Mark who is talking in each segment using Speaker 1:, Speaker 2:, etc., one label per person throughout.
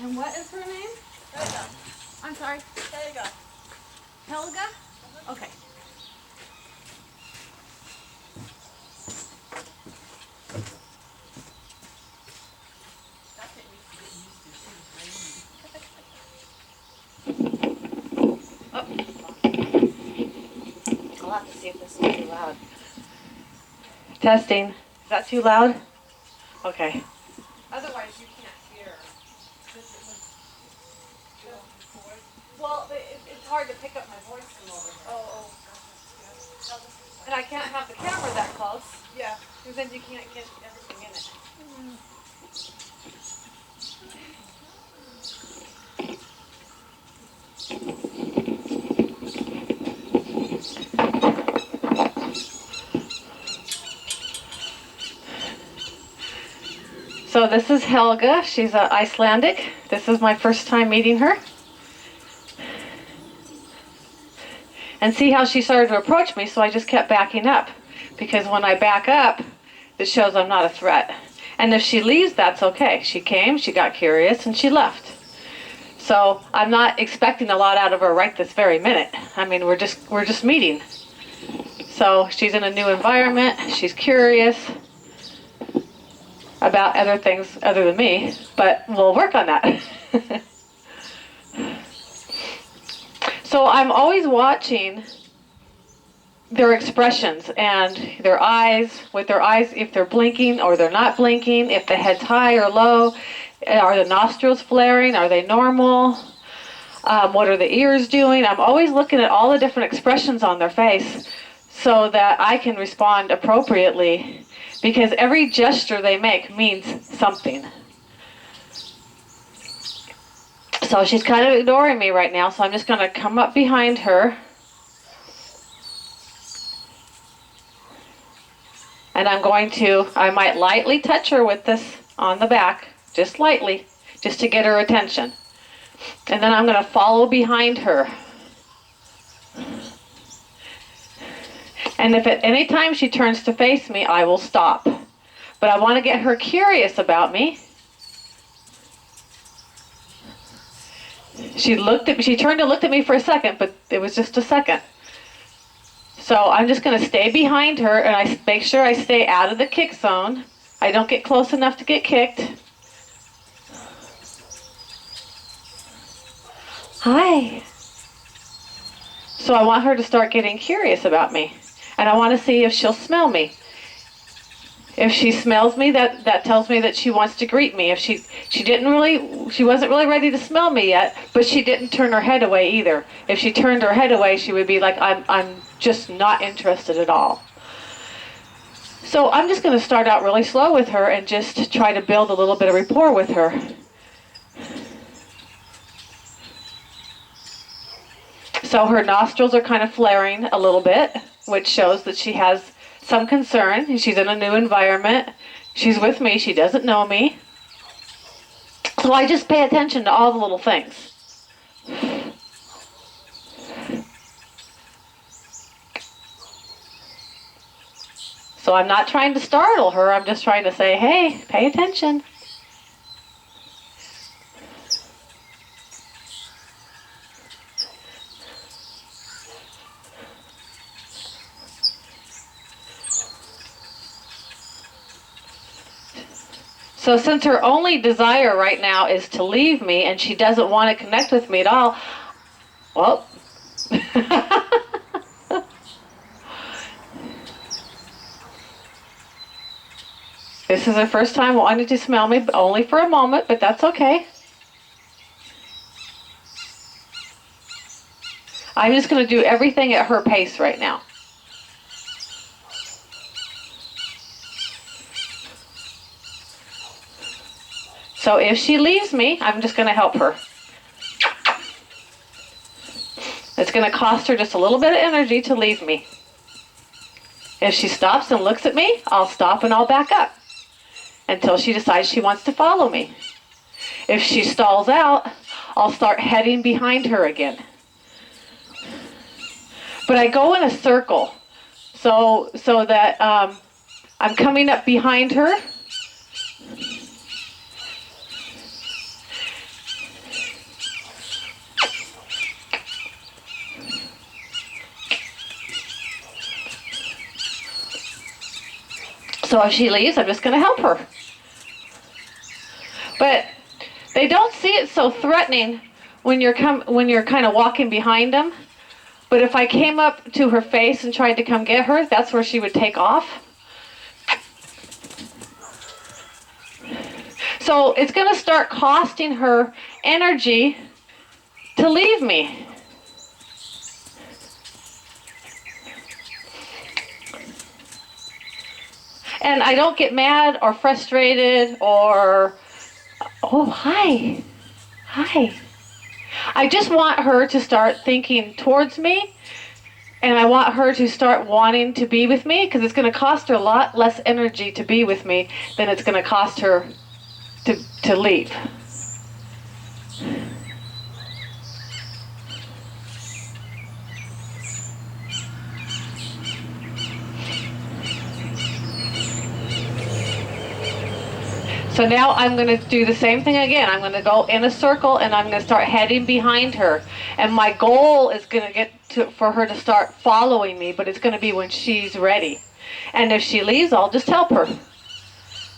Speaker 1: And what is her name?
Speaker 2: Helga.
Speaker 1: I'm sorry.
Speaker 2: Helga.
Speaker 1: Helga? Okay. Oh. I'll have to see if this is too loud. Testing. Is that too loud? Okay. Otherwise, you can't hear. Well, it's hard to pick up my voice from over here.
Speaker 2: Oh.
Speaker 1: And I can't have the camera that close.
Speaker 2: Yeah.
Speaker 1: Because then you can't get everything in it. So this is Helga. She's Icelandic. This is my first time meeting her. And see how she started to approach me, so I just kept backing up. Because when I back up, it shows I'm not a threat. And if she leaves, that's okay. She came, she got curious, and she left. So I'm not expecting a lot out of her right this very minute. I mean, we're just meeting. So she's in a new environment. She's curious about other things other than me, but we'll work on that. So I'm always watching their expressions and their eyes, with their eyes, if they're blinking or they're not blinking, if the head's high or low, are the nostrils flaring, are they normal, what are the ears doing. I'm always looking at all the different expressions on their face so that I can respond appropriately, because every gesture they make means something. So she's kind of ignoring me right now, so I'm just going to come up behind her. And I might lightly touch her with this on the back, just lightly, just to get her attention. And then I'm going to follow behind her. And if at any time she turns to face me, I will stop. But I want to get her curious about me. She turned and looked at me for a second, but it was just a second. So I'm just going to stay behind her, and I make sure I stay out of the kick zone. I don't get close enough to get kicked. Hi. So I want her to start getting curious about me, and I want to see if she'll smell me. If she smells me, that tells me that she wants to greet me. If she wasn't really ready to smell me yet, but she didn't turn her head away either. If she turned her head away, she would be like, I'm just not interested at all. So I'm just going to start out really slow with her and just try to build a little bit of rapport with her. So her nostrils are kind of flaring a little bit, which shows that she has some concern. She's in a new environment. She's with me. She doesn't know me. So I just pay attention to all the little things. So I'm not trying to startle her. I'm just trying to say, hey, pay attention. So since her only desire right now is to leave me and she doesn't want to connect with me at all, well, this is her first time wanting to smell me, only for a moment, but that's okay. I'm just going to do everything at her pace right now. So if she leaves me, I'm just going to help her. It's going to cost her just a little bit of energy to leave me. If she stops and looks at me, I'll stop and I'll back up until she decides she wants to follow me. If she stalls out, I'll start heading behind her again. But I go in a circle so that I'm coming up behind her. So if she leaves, I'm just going to help her. But they don't see it so threatening when you're kind of walking behind them. But if I came up to her face and tried to come get her, that's where she would take off. So it's going to start costing her energy to leave me. And I don't get mad or frustrated or, oh, hi. Hi. I just want her to start thinking towards me, and I want her to start wanting to be with me, because it's going to cost her a lot less energy to be with me than it's going to cost her to leave. So now I'm going to do the same thing again. I'm going to go in a circle and I'm going to start heading behind her. And my goal is going to get for her to start following me, but it's going to be when she's ready. And if she leaves, I'll just help her.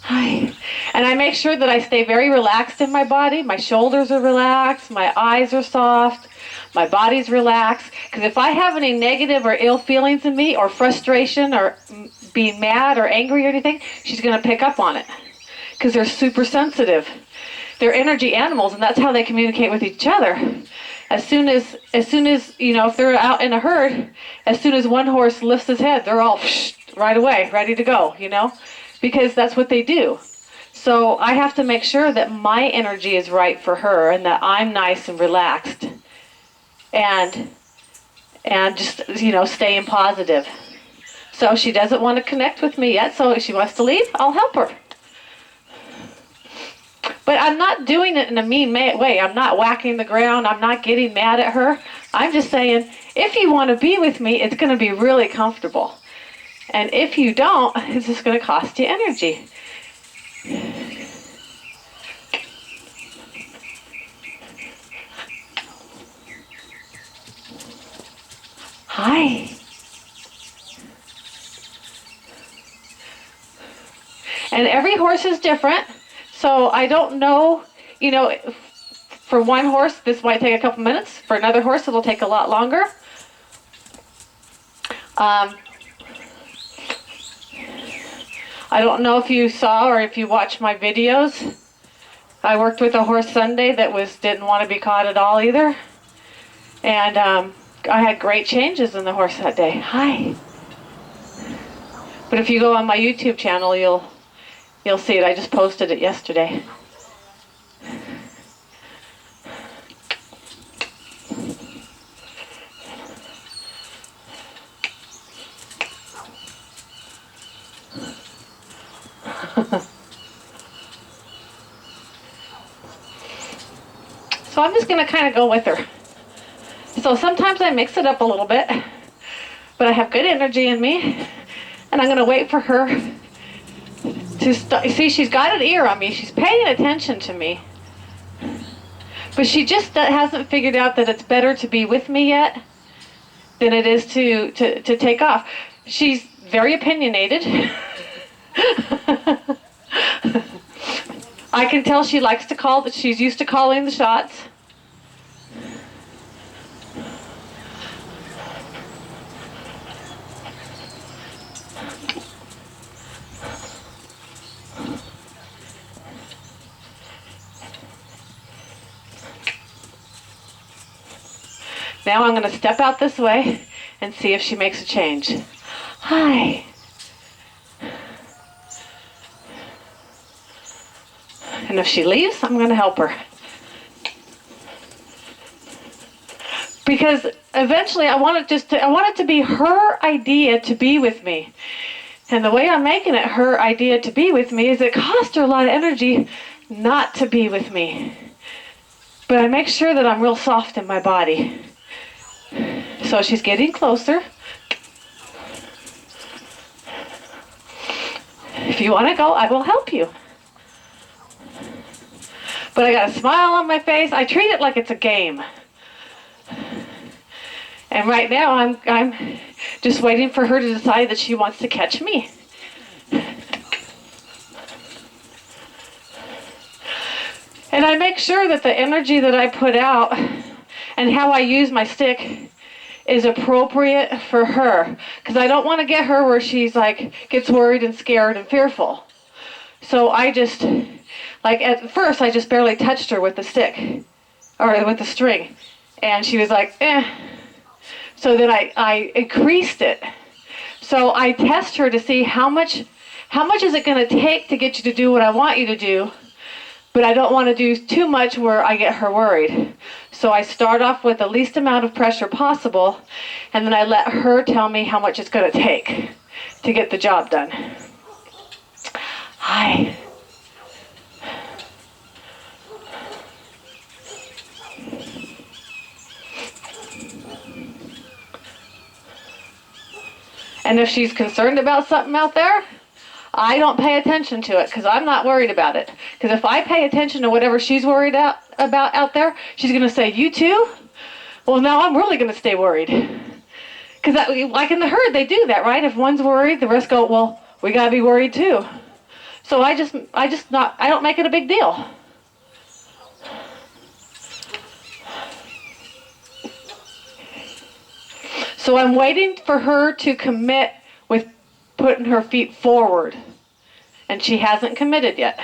Speaker 1: Hi. And I make sure that I stay very relaxed in my body. My shoulders are relaxed. My eyes are soft. My body's relaxed. Because if I have any negative or ill feelings in me, or frustration, or being mad or angry or anything, she's going to pick up on it. Because they're super sensitive. They're energy animals, and that's how they communicate with each other. As soon as if they're out in a herd, as soon as one horse lifts his head, they're all right away, ready to go, because that's what they do. So I have to make sure that my energy is right for her, and that I'm nice and relaxed, and just staying positive. So she doesn't want to connect with me yet, so if she wants to leave, I'll help her. But I'm not doing it in a mean way. I'm not whacking the ground. I'm not getting mad at her. I'm just saying, if you want to be with me, it's going to be really comfortable. And if you don't, it's just going to cost you energy. Hi. And every horse is different. So I don't know, for one horse, this might take a couple minutes. For another horse, it'll take a lot longer. I don't know if you saw or if you watched my videos. I worked with a horse Sunday that didn't want to be caught at all either. And I had great changes in the horse that day. Hi. But if you go on my YouTube channel, you'll see it. I just posted it yesterday. So I'm just going to kind of go with her. So sometimes I mix it up a little bit, but I have good energy in me, and I'm going to wait for her to see. She's got an ear on me. She's paying attention to me, but she just hasn't figured out that it's better to be with me yet than it is to take off. She's very opinionated. I can tell she likes to call, that she's used to calling the shots. Now I'm going to step out this way and see if she makes a change. Hi. And if she leaves, I'm going to help her. Because eventually I want it to be her idea to be with me. And the way I'm making it her idea to be with me is it costs her a lot of energy not to be with me. But I make sure that I'm real soft in my body. So she's getting closer. If you want to go, I will help you. But I got a smile on my face. I treat it like it's a game. And right now I'm just waiting for her to decide that she wants to catch me. I make sure that the energy that I put out and how I use my stick is appropriate for her, because I don't want to get her where she's like gets worried and scared and fearful. So I just, like at first I just barely touched her with the stick or with the string, and she was like so then I increased it. So I test her to see how much is it going to take to get you to do what I want you to do, but I don't want to do too much where I get her worried. So I start off with the least amount of pressure possible, and then I let her tell me how much it's going to take to get the job done. Hi. And if she's concerned about something out there, I don't pay attention to it because I'm not worried about it. Because if I pay attention to whatever she's worried about out there, she's going to say, "You too?" Well, now I'm really going to stay worried. Because like in the herd, they do that, right? If one's worried, the rest go, "Well, we got to be worried too." So I don't make it a big deal. So I'm waiting for her to commit with putting her feet forward. And she hasn't committed yet.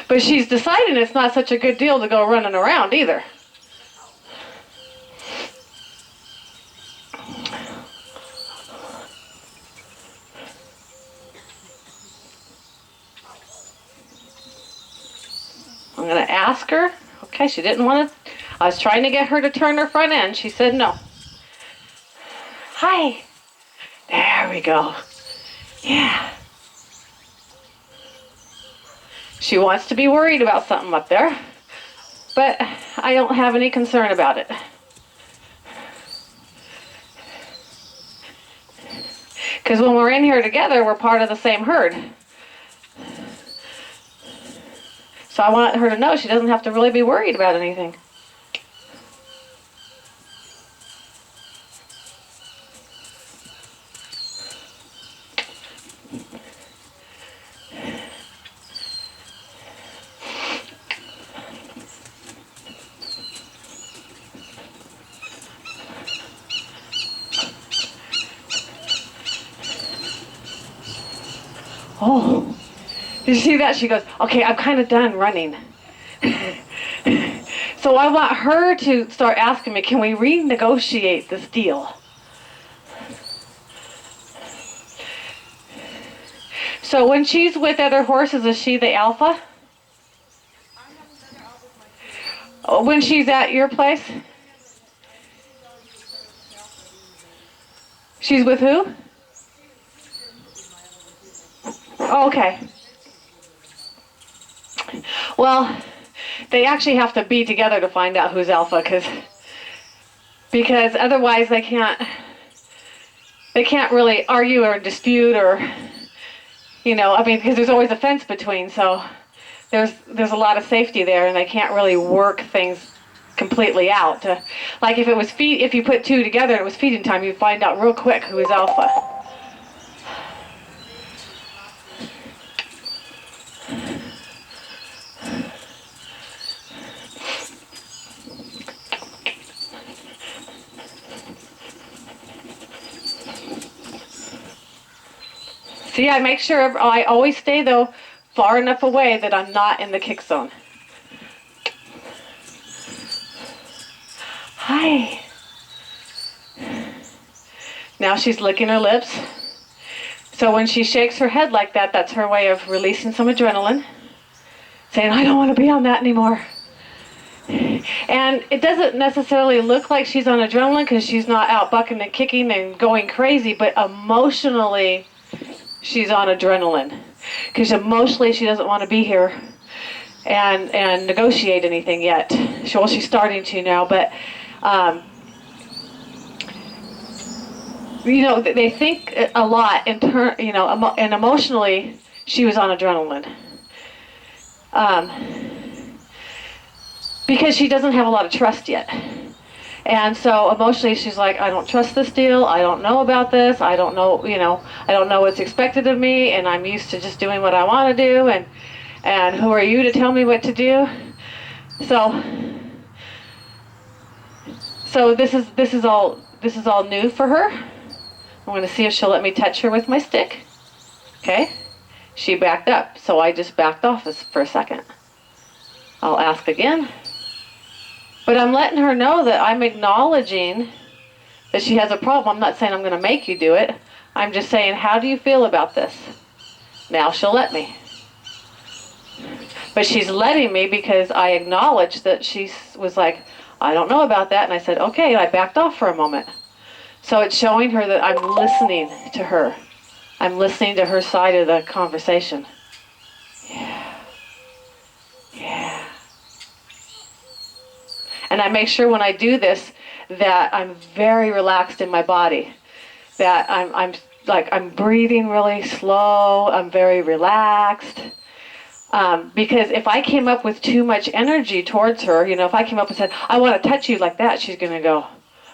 Speaker 1: But she's deciding it's not such a good deal to go running around either. I'm going to ask her. Okay, she didn't want to. I was trying to get her to turn her front end. She said no. Hi. There we go. Yeah. She wants to be worried about something up there, but I don't have any concern about it. Because when we're in here together, we're part of the same herd. So I want her to know she doesn't have to really be worried about anything. Oh, did you see that? She goes, "Okay, I'm kind of done running." So I want her to start asking me, "Can we renegotiate this deal?" So when she's with other horses, is she the alpha? Oh, when she's at your place? She's with who? Oh, okay. Well, they actually have to be together to find out who's alpha, because otherwise they can't really argue or dispute or, because there's always a fence between, so there's a lot of safety there, and they can't really work things completely out. Like if you put two together and it was feeding time, you'd find out real quick who is alpha. See, I make sure I always stay, though, far enough away that I'm not in the kick zone. Hi. Now she's licking her lips. So when she shakes her head like that, that's her way of releasing some adrenaline, saying, "I don't want to be on that anymore." And it doesn't necessarily look like she's on adrenaline because she's not out bucking and kicking and going crazy, but emotionally, she's on adrenaline because emotionally she doesn't want to be here and negotiate anything yet. She's starting to now, but they think a lot and emotionally she was on adrenaline because she doesn't have a lot of trust yet. And so emotionally, she's like, I don't trust this deal. I don't know about this. I don't know, I don't know what's expected of me, and I'm used to just doing what I want to do. And who are you to tell me what to do? So, this is all new for her. I'm going to see if she'll let me touch her with my stick. Okay. She backed up, so I just backed off for a second. I'll ask again. But I'm letting her know that I'm acknowledging that she has a problem. I'm not saying I'm going to make you do it. I'm just saying, how do you feel about this? Now she'll let me. But she's letting me because I acknowledged that she was like, I don't know about that. And I said, okay, and I backed off for a moment. So it's showing her that I'm listening to her. I'm listening to her side of the conversation. Yeah. Yeah. And I make sure when I do this that I'm very relaxed in my body. That I'm breathing really slow. I'm very relaxed. Because if I came up with too much energy towards her, if I came up and said, I want to touch you like that, she's going to go,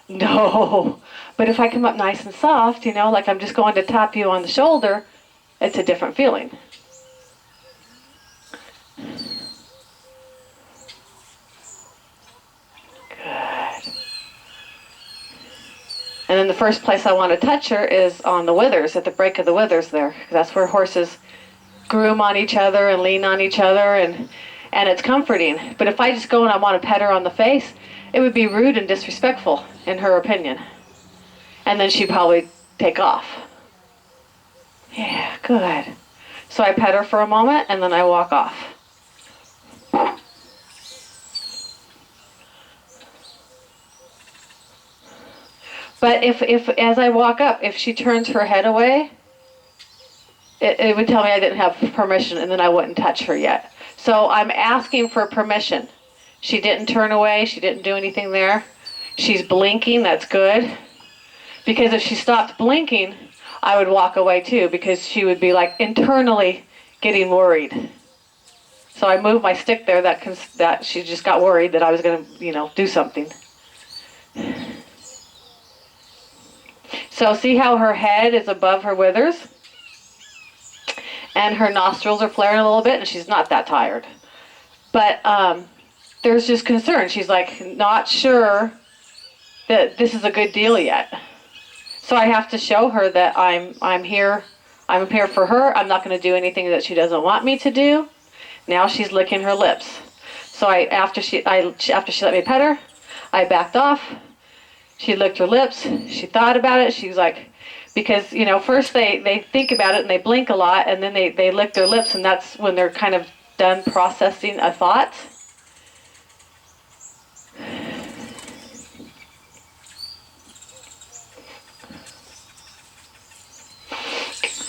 Speaker 1: no. But if I come up nice and soft, like I'm just going to tap you on the shoulder, it's a different feeling. And then the first place I want to touch her is on the withers, at the break of the withers there. That's where horses groom on each other and lean on each other, and it's comforting. But if I just go and I want to pet her on the face, it would be rude and disrespectful, in her opinion. And then she'd probably take off. Yeah, good. So I pet her for a moment, and then I walk off. But if as I walk up, if she turns her head away, it would tell me I didn't have permission, and then I wouldn't touch her yet. So I'm asking for permission. She didn't turn away. She didn't do anything there. She's blinking. That's good. Because if she stopped blinking, I would walk away too, because she would be like internally getting worried. So I moved my stick there that she just got worried that I was going to, do something. So see how her head is above her withers? And her nostrils are flaring a little bit, and she's not that tired. But there's just concern. She's like not sure that this is a good deal yet. So I have to show her that I'm here. I'm here for her. I'm not going to do anything that she doesn't want me to do. Now she's licking her lips. So after she let me pet her, I backed off. She licked her lips. She thought about it. She was like, because, first they think about it and they blink a lot, and then they lick their lips, and that's when they're kind of done processing a thought.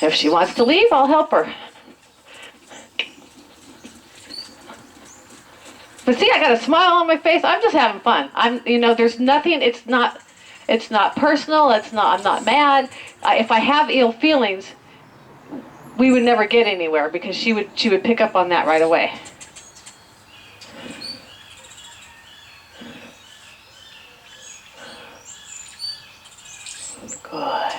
Speaker 1: If she wants to leave, I'll help her. But see, I got a smile on my face. I'm just having fun. There's nothing. It's not personal. I'm not mad. If I have ill feelings, we would never get anywhere, because she would pick up on that right away. Good.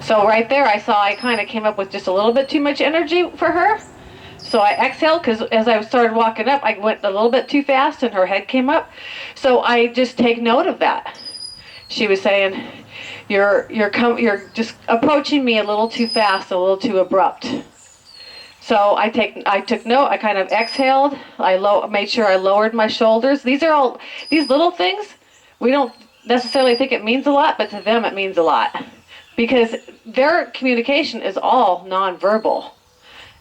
Speaker 1: So right there, I kind of came up with just a little bit too much energy for her. So I exhaled, because as I started walking up, I went a little bit too fast, and her head came up. So I just take note of that. She was saying, you're just approaching me a little too fast, a little too abrupt. So I took note. I kind of exhaled. I made sure I lowered my shoulders. These little things. We don't necessarily think it means a lot, but to them it means a lot, because their communication is all nonverbal.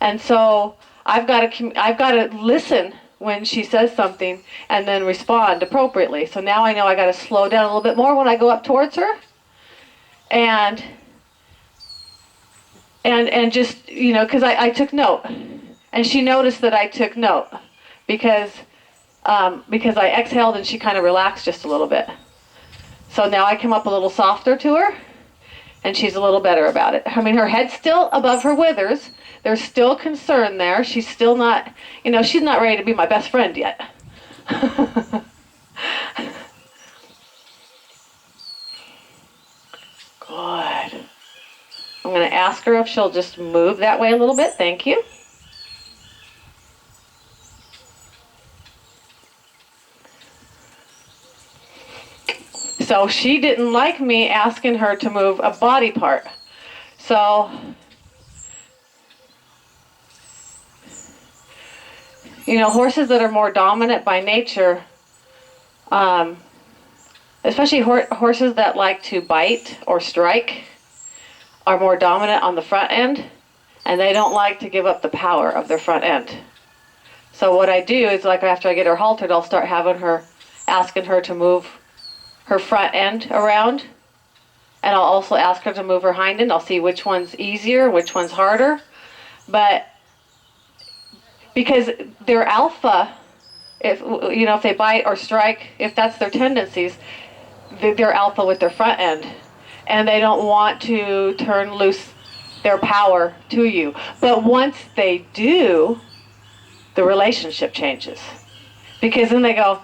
Speaker 1: And so I've got to listen when she says something and then respond appropriately. So now I know I got to slow down a little bit more when I go up towards her, and just, because I took note, and she noticed that I took note, because I exhaled and she kind of relaxed just a little bit. So now I come up a little softer to her, and she's a little better about it. I mean, her head's still above her withers. There's still concern there. She's still not, she's not ready to be my best friend yet. Good. I'm going to ask her if she'll just move that way a little bit. Thank you. So she didn't like me asking her to move a body part. So, horses that are more dominant by nature, especially horses that like to bite or strike, are more dominant on the front end, and they don't like to give up the power of their front end. So what I do is, like, after I get her haltered, I'll start asking her to move her front end around, and I'll also ask her to move her hind end. I'll see which one's easier, which one's harder, but because they're alpha, if they bite or strike, if that's their tendencies, they're alpha with their front end, and they don't want to turn loose their power to you. But once they do, the relationship changes, because then they go,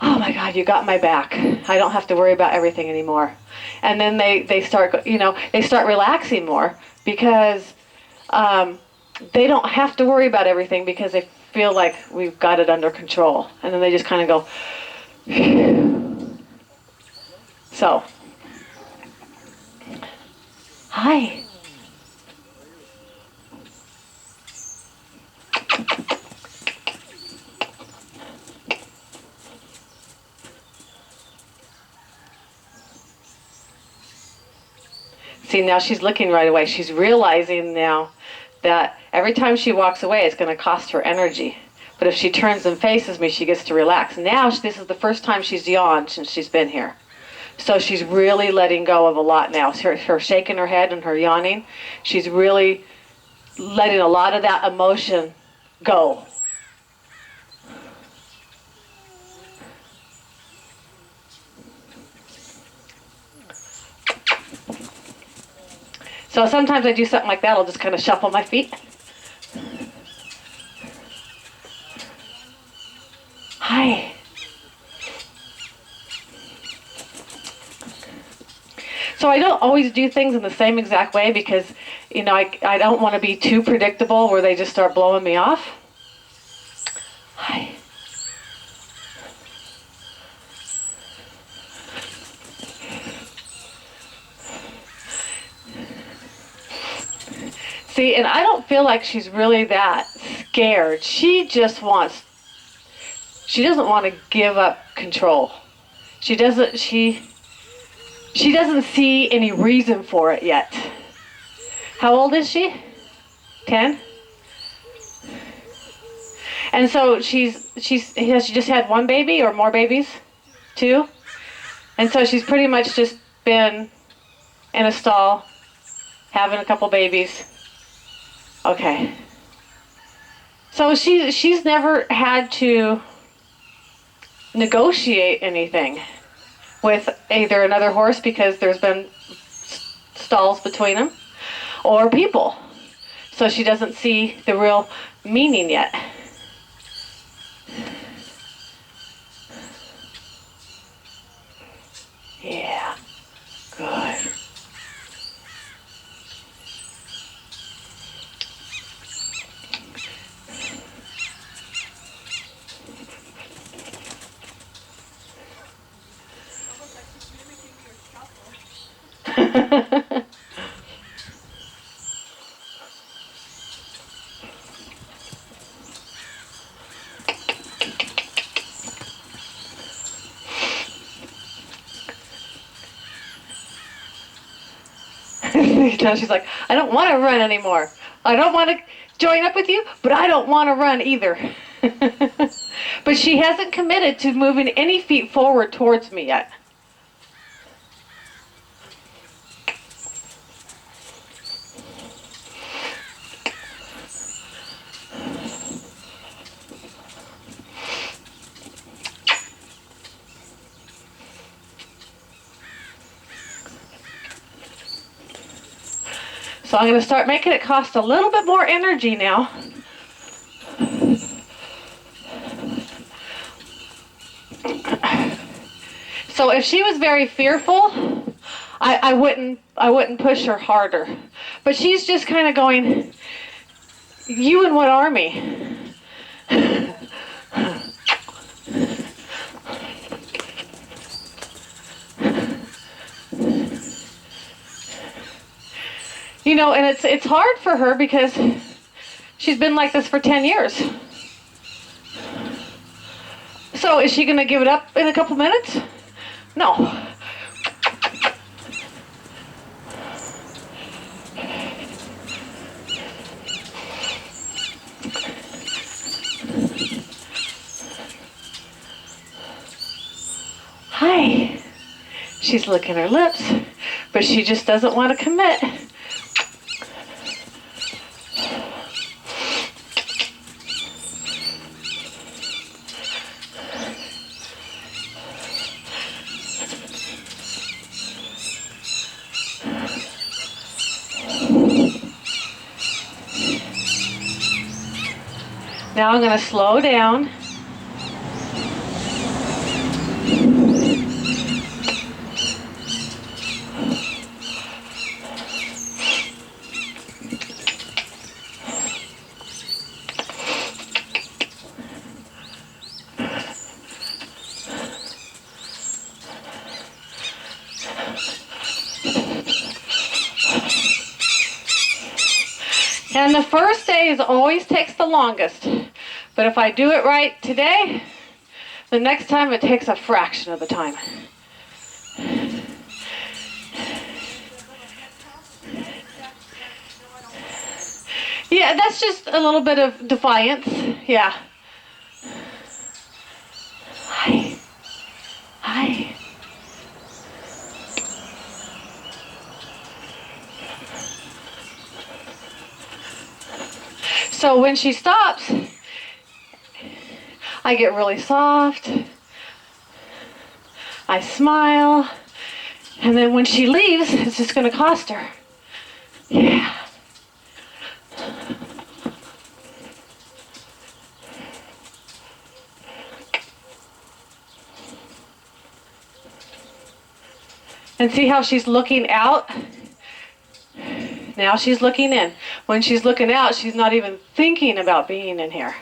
Speaker 1: oh my God, you got my back. I don't have to worry about everything anymore. And then they start, they start relaxing more, because they don't have to worry about everything, because they feel like we've got it under control. And then they just kind of go, so, hi. See, now she's looking right away. She's realizing now that every time she walks away, it's going to cost her energy. But if she turns and faces me, she gets to relax. Now, this is the first time she's yawned since she's been here. So she's really letting go of a lot now. Her shaking her head and her yawning, she's really letting a lot of that emotion go. So sometimes I do something like that. I'll just kind of shuffle my feet. Hi. So I don't always do things in the same exact way, because, I don't want to be too predictable where they just start blowing me off. Hi. See, and I don't feel like she's really that scared. She doesn't want to give up control. She doesn't see any reason for it yet. How old is she? 10? And so has she just had one baby or more babies? 2? And so she's pretty much just been in a stall, having a couple babies. Okay. So she's never had to negotiate anything with either another horse, because there's been stalls between them, or people. So she doesn't see the real meaning yet. Yeah, good. Now she's like, I don't want to run anymore. I don't want to join up with you, but I don't want to run either. But she hasn't committed to moving any feet forward towards me yet. So I'm going to start making it cost a little bit more energy now. So if she was very fearful, I wouldn't push her harder. But she's just kind of going, you in what army? You know, and it's hard for her because she's been like this for 10 years. So is she going to give it up in a couple minutes? No. Hi. She's licking her lips, but she just doesn't want to commit. Now I'm going to slow down. And the first day always takes the longest. But if I do it right today, the next time it takes a fraction of the time. Yeah, that's just a little bit of defiance. Yeah. Hi. Hi. So when she stops, I get really soft. I smile. And then when she leaves, it's just going to cost her. Yeah. And see how she's looking out? Now she's looking in. When she's looking out, she's not even thinking about being in here.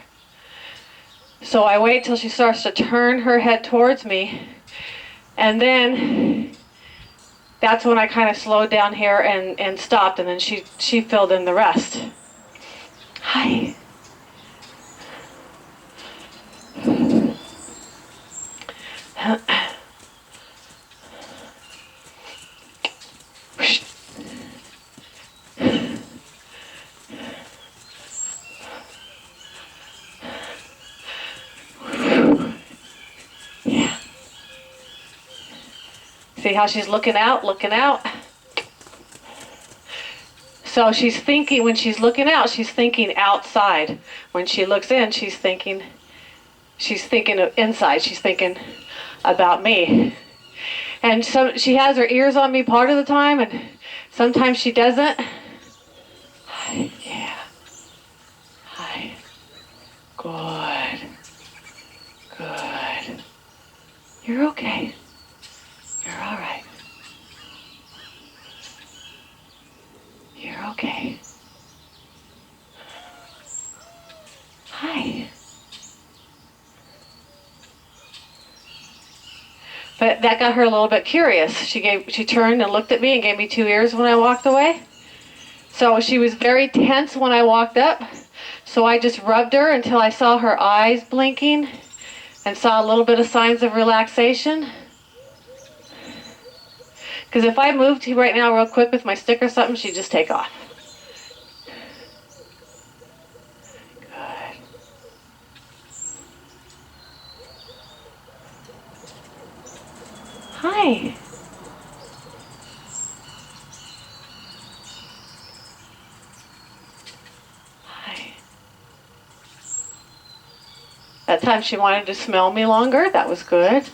Speaker 1: So I wait till she starts to turn her head towards me. And then that's when I kind of slowed down here and stopped. And then she filled in the rest. Hi. See how she's looking out, looking out? So she's thinking, when she's looking out, she's thinking outside. When she looks in, she's thinking of inside. She's thinking about me. And so she has her ears on me part of the time, and sometimes she doesn't. Yeah. Hi. Good. Good. You're okay. You're all right. You're okay. Hi. But that got her a little bit curious. She turned and looked at me and gave me 2 ears when I walked away. So she was very tense when I walked up. So I just rubbed her until I saw her eyes blinking and saw a little bit of signs of relaxation. Because if I moved to right now real quick with my stick or something, she'd just take off. Good. Hi. Hi. That time she wanted to smell me longer. That was good.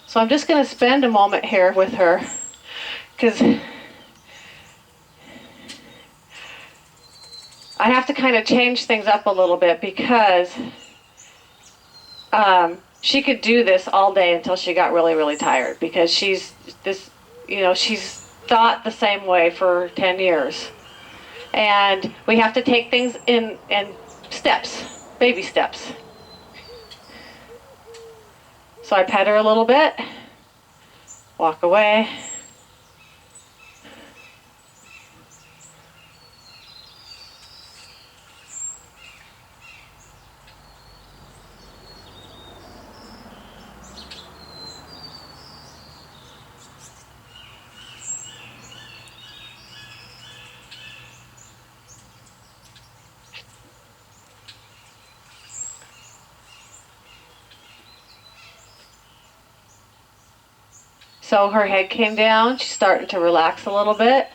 Speaker 1: So I'm just going to spend a moment here with her because I have to kind of change things up a little bit because she could do this all day until she got really, really tired because she's this, she's thought the same way for 10 years. And we have to take things in steps, baby steps. So I pet her a little bit, walk away. So her head came down, she's starting to relax a little bit.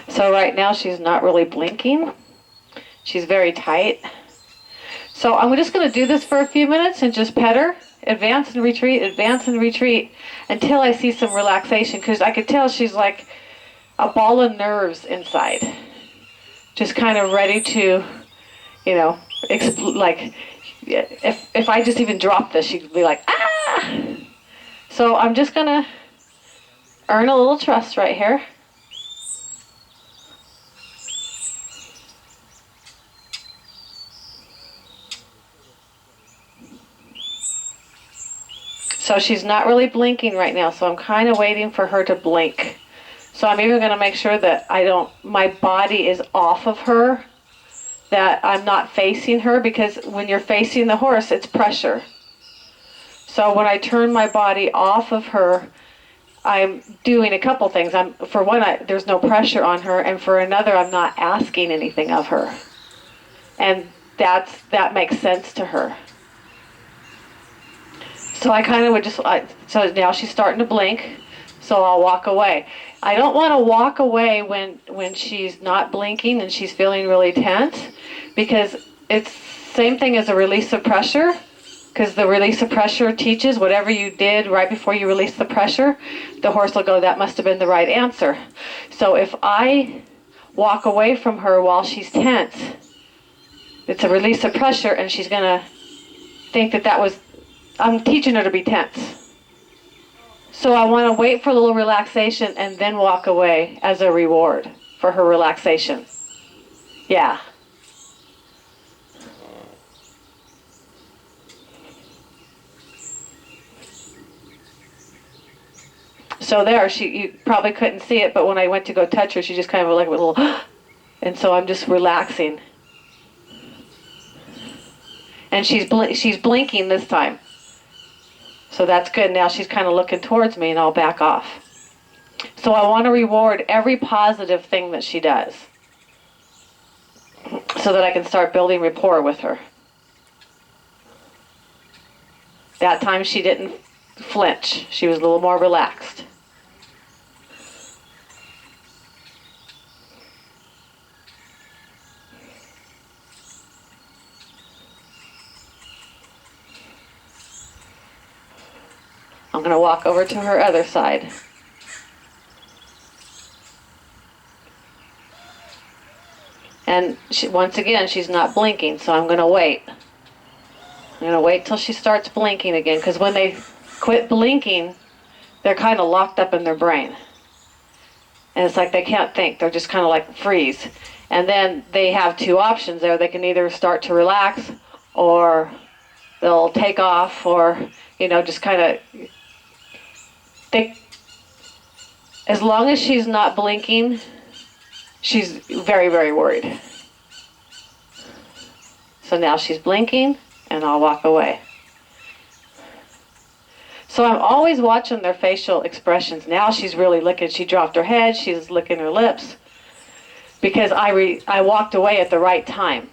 Speaker 1: So right now she's not really blinking. She's very tight. So I'm just going to do this for a few minutes and just pet her, advance and retreat until I see some relaxation, because I could tell she's like a ball of nerves inside. Just kind of ready to, like, if I just even drop this, she'd be like, ah! So I'm just going to earn a little trust right here. So she's not really blinking right now, so I'm kind of waiting for her to blink. So I'm even going to make sure that my body is off of her, that I'm not facing her, because when you're facing the horse, it's pressure. So when I turn my body off of her, I'm doing a couple things. For one, there's no pressure on her, and for another, I'm not asking anything of her. And that makes sense to her. So I kind of would so now she's starting to blink, so I'll walk away. I don't want to walk away when she's not blinking and she's feeling really tense, because it's same thing as a release of pressure, because the release of pressure teaches whatever you did right before you release the pressure, the horse will go, that must have been the right answer. So if I walk away from her while she's tense, it's a release of pressure, and she's going to think that was, I'm teaching her to be tense. So I want to wait for a little relaxation and then walk away as a reward for her relaxation. Yeah. So there, you probably couldn't see it, but when I went to go touch her, she just kind of like a little, and so I'm just relaxing. And she's blinking this time. So that's good. Now she's kind of looking towards me, and I'll back off. So I want to reward every positive thing that she does, so that I can start building rapport with her. That time she didn't flinch. She was a little more relaxed. I'm going to walk over to her other side. And once again, she's not blinking, so I'm going to wait. I'm going to wait till she starts blinking again, because when they quit blinking, they're kind of locked up in their brain. And it's like they can't think. They're just kind of like freeze. And then they have two options there. They can either start to relax, or they'll take off, or, just kind of... As long as she's not blinking, she's very, very worried. So now she's blinking, and I'll walk away. So I'm always watching their facial expressions. Now she's really licking. She dropped her head. She's licking her lips, because I walked away at the right time.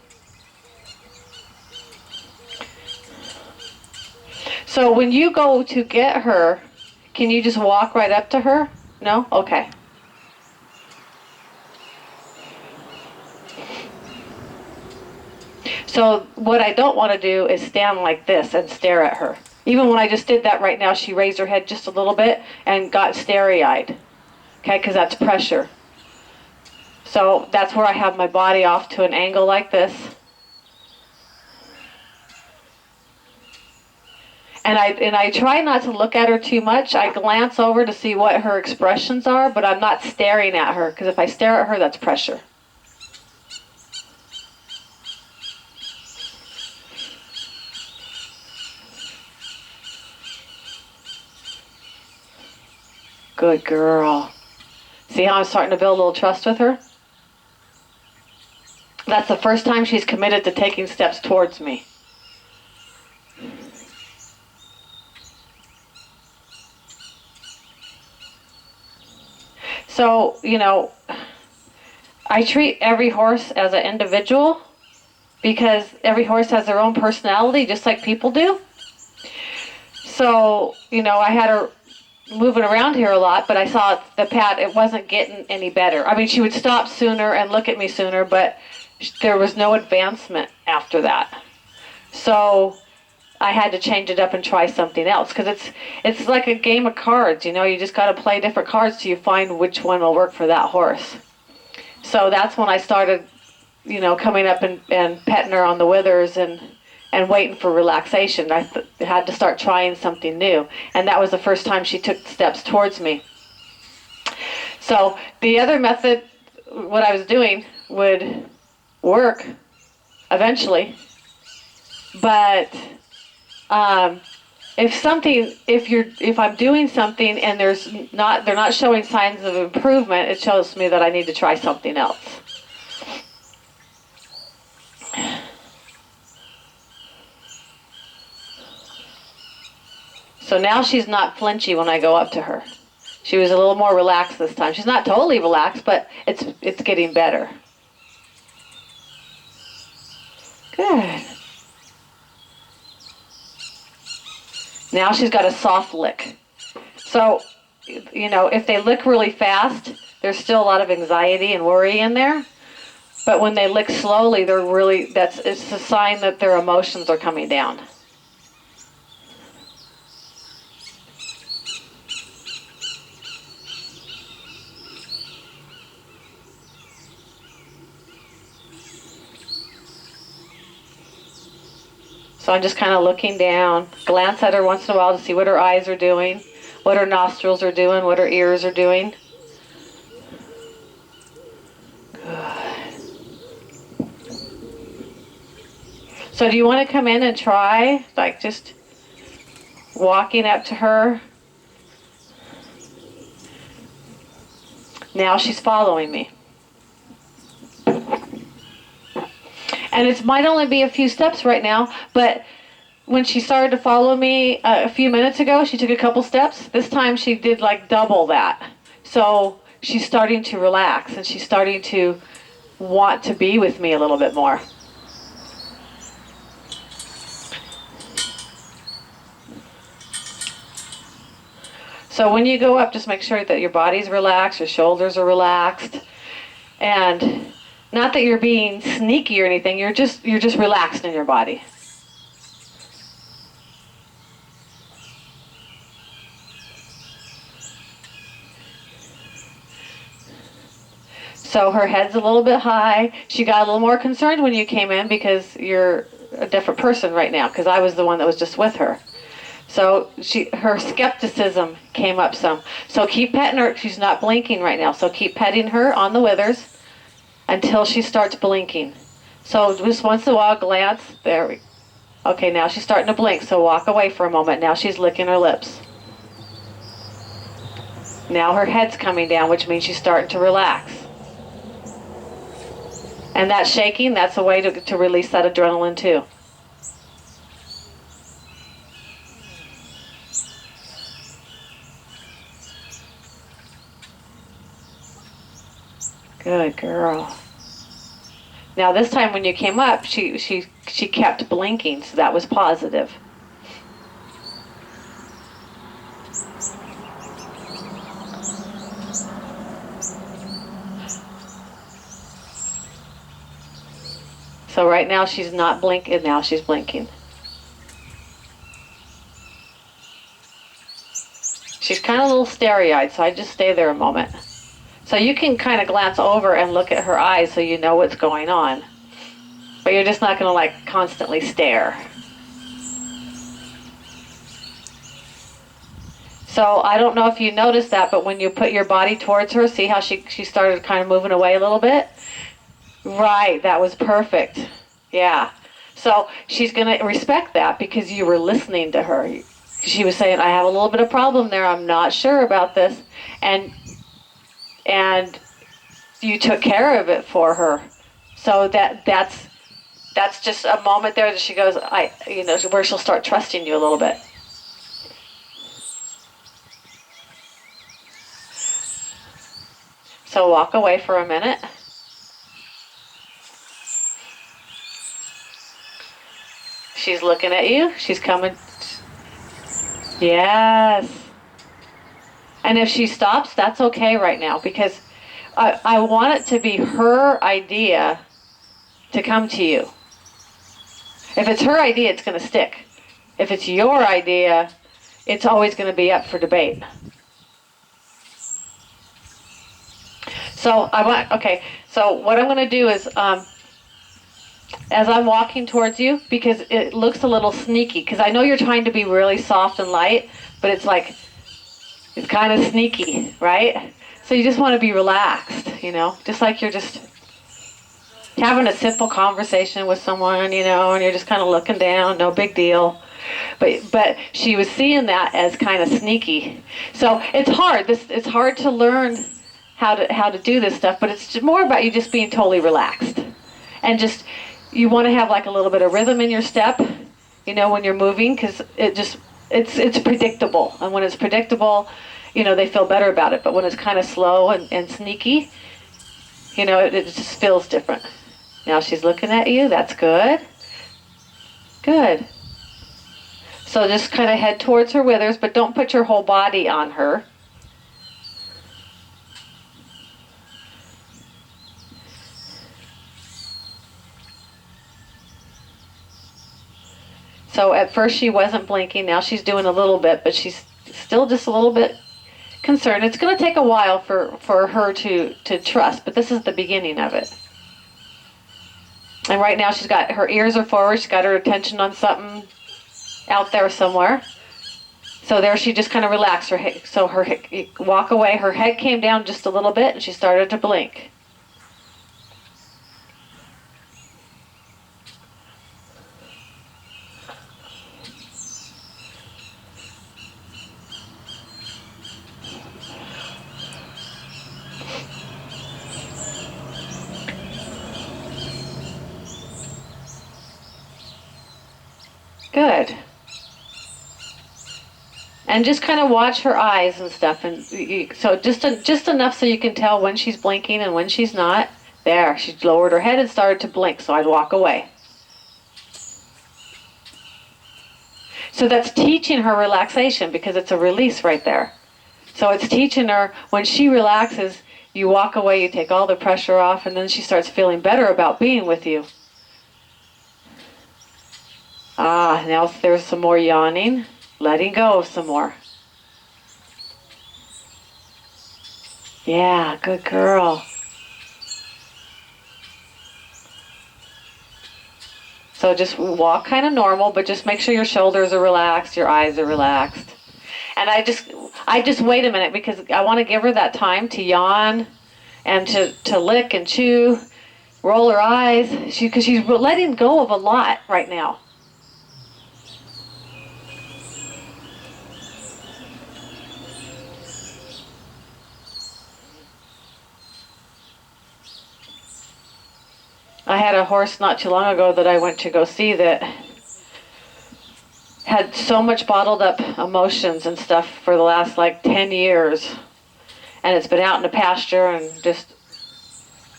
Speaker 1: So when you go to get her, can you just walk right up to her? No? Okay. So what I don't want to do is stand like this and stare at her. Even when I just did that right now, she raised her head just a little bit and got starry-eyed. Okay, because that's pressure. So that's where I have my body off to an angle like this. And I try not to look at her too much. I glance over to see what her expressions are, but I'm not staring at her, because if I stare at her, that's pressure. Good girl. See how I'm starting to build a little trust with her? That's the first time she's committed to taking steps towards me. So, I treat every horse as an individual because every horse has their own personality, just like people do. So, I had her moving around here a lot, but I saw the pat, it wasn't getting any better. I mean, she would stop sooner and look at me sooner, but there was no advancement after that. So I had to change it up and try something else, because it's like a game of cards. You just got to play different cards till you find which one will work for that horse. So that's when I started, coming up and petting her on the withers and waiting for relaxation. I had to start trying something new, and that was the first time she took steps towards me. So the other method, what I was doing, would work eventually, but if I'm doing something and they're not showing signs of improvement, it shows me that I need to try something else. So now she's not flinchy when I go up to her. She was a little more relaxed this time. She's not totally relaxed, but it's getting better. Good. Now she's got a soft lick. So, if they lick really fast, there's still a lot of anxiety and worry in there. But when they lick slowly, it's a sign that their emotions are coming down. So I'm just kind of looking down, glance at her once in a while to see what her eyes are doing, what her nostrils are doing, what her ears are doing. Good. So do you want to come in and try, like just walking up to her? Now she's following me. And it might only be a few steps right now, but when she started to follow me a few minutes ago, she took a couple steps. This time she did like double that. So she's starting to relax, and she's starting to want to be with me a little bit more. So when you go up, just make sure that your body's relaxed, your shoulders are relaxed, and not that you're being sneaky or anything, you're just relaxed in your body. So her head's a little bit high. She got a little more concerned when you came in because you're a different person right now, because I was the one that was just with her. So her skepticism came up some. So keep petting her. She's not blinking right now, so keep petting her on the withers until she starts blinking. So just once in a while, glance. There we go. Okay, now she's starting to blink, so walk away for a moment. Now she's licking her lips. Now her head's coming down, which means she's starting to relax. And that shaking, that's a way to release that adrenaline too. Good girl. Now this time when you came up, she kept blinking, so that was positive. So right now she's not blinking, now she's blinking. She's kind of a little starry-eyed, so I just stay there a moment. So you can kind of glance over and look at her eyes so you know what's going on. But you're just not going to like constantly stare. So I don't know if you noticed that, but when you put your body towards her, see how she started kind of moving away a little bit? Right, that was perfect. Yeah. So she's going to respect that because you were listening to her. She was saying, I have a little bit of problem there. I'm not sure about this. And you took care of it for her. So that's just a moment there that she goes, where she'll start trusting you a little bit. So walk away for a minute. She's looking at you. She's coming. Yes. And if she stops, that's okay right now because I want it to be her idea to come to you. If it's her idea, it's going to stick. If it's your idea, it's always going to be up for debate. So so what I'm going to do is, as I'm walking towards you, because it looks a little sneaky, because I know you're trying to be really soft and light, but it's kind of sneaky, right? So you just want to be relaxed, just like you're just having a simple conversation with someone, and you're just kind of looking down, no big deal. But she was seeing that as kind of sneaky. So it's hard. It's hard to learn how to do this stuff, but it's more about you just being totally relaxed. And just, you want to have like a little bit of rhythm in your step, when you're moving, because it's predictable. And when it's predictable, they feel better about it. But when it's kind of slow and sneaky, it just feels different. Now she's looking at you. That's good. Good. So just kind of head towards her withers, but don't put your whole body on her. So at first she wasn't blinking. Now she's doing a little bit, but she's still just a little bit concerned. It's going to take a while for her to trust, but this is the beginning of it. And right now she's got her ears are forward. She's got her attention on something out there somewhere. So there she just kind of relaxed walk away. Her head came down just a little bit and she started to blink. Good. And just kind of watch her eyes and stuff, and so just enough so you can tell when she's blinking and when she's not. There, she lowered her head and started to blink, so I'd walk away. So that's teaching her relaxation because it's a release right there. So it's teaching her when she relaxes, you walk away, you take all the pressure off, and then she starts feeling better about being with you. Now there's some more yawning. Letting go some more. Yeah, good girl. So just walk kind of normal, but just make sure your shoulders are relaxed, your eyes are relaxed. And I just wait a minute because I want to give her that time to yawn and to lick and chew, roll her eyes, because she's letting go of a lot right now. I had a horse not too long ago that I went to go see that had so much bottled up emotions and stuff for the last 10 years. And it's been out in the pasture and just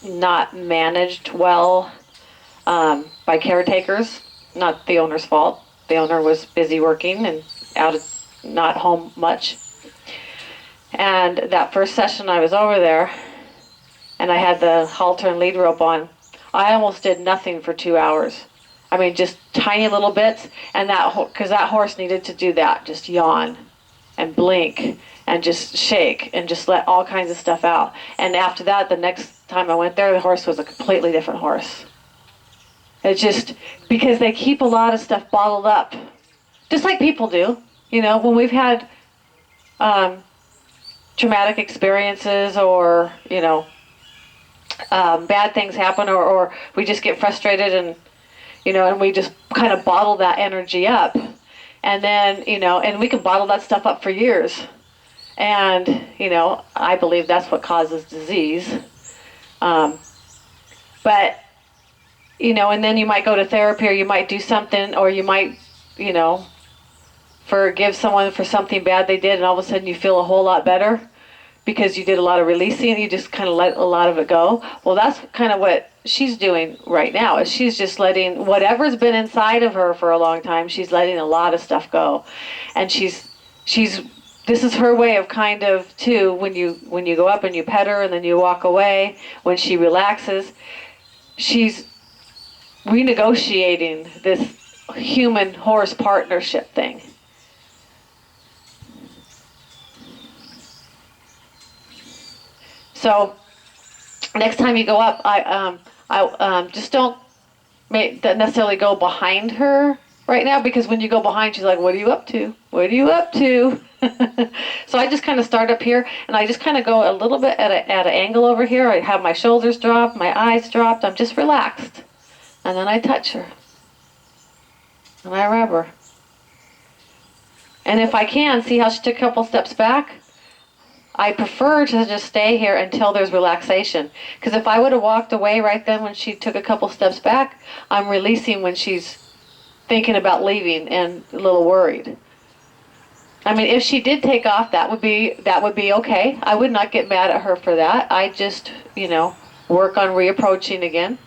Speaker 1: not managed well by caretakers. Not the owner's fault. The owner was busy working and not home much. And that first session I was over there and I had the halter and lead rope on, I almost did nothing for 2 hours. I mean, just tiny little bits, and because that horse needed to do that, just yawn and blink and just shake and just let all kinds of stuff out. And after that, the next time I went there, the horse was a completely different horse. It's just because they keep a lot of stuff bottled up, just like people do. When we've had traumatic experiences, or bad things happen, or we just get frustrated, and we just kind of bottle that energy up, and then and we can bottle that stuff up for years, and I believe that's what causes disease. But and then you might go to therapy, or you might do something, or you might forgive someone for something bad they did, and all of a sudden you feel a whole lot better because you did a lot of releasing, and you just kind of let a lot of it go. Well, that's kind of what she's doing right now, is she's just letting whatever's been inside of her for a long time, she's letting a lot of stuff go. And she's this is her way of kind of, too, when you go up and you pet her and then you walk away, when she relaxes, she's renegotiating this human horse partnership thing. So next time you go up, I just don't necessarily go behind her right now, because when you go behind, she's like, "What are you up to? What are you up to?" So I just kind of start up here, and I just kind of go a little bit at an angle over here. I have my shoulders dropped, my eyes dropped. I'm just relaxed, and then I touch her, and I rub her. And if I can, see how she took a couple steps back? I prefer to just stay here until there's relaxation. Because if I would have walked away right then when she took a couple steps back, I'm releasing when she's thinking about leaving and a little worried. I mean, if she did take off, that would be okay. I would not get mad at her for that. I just, work on reapproaching again.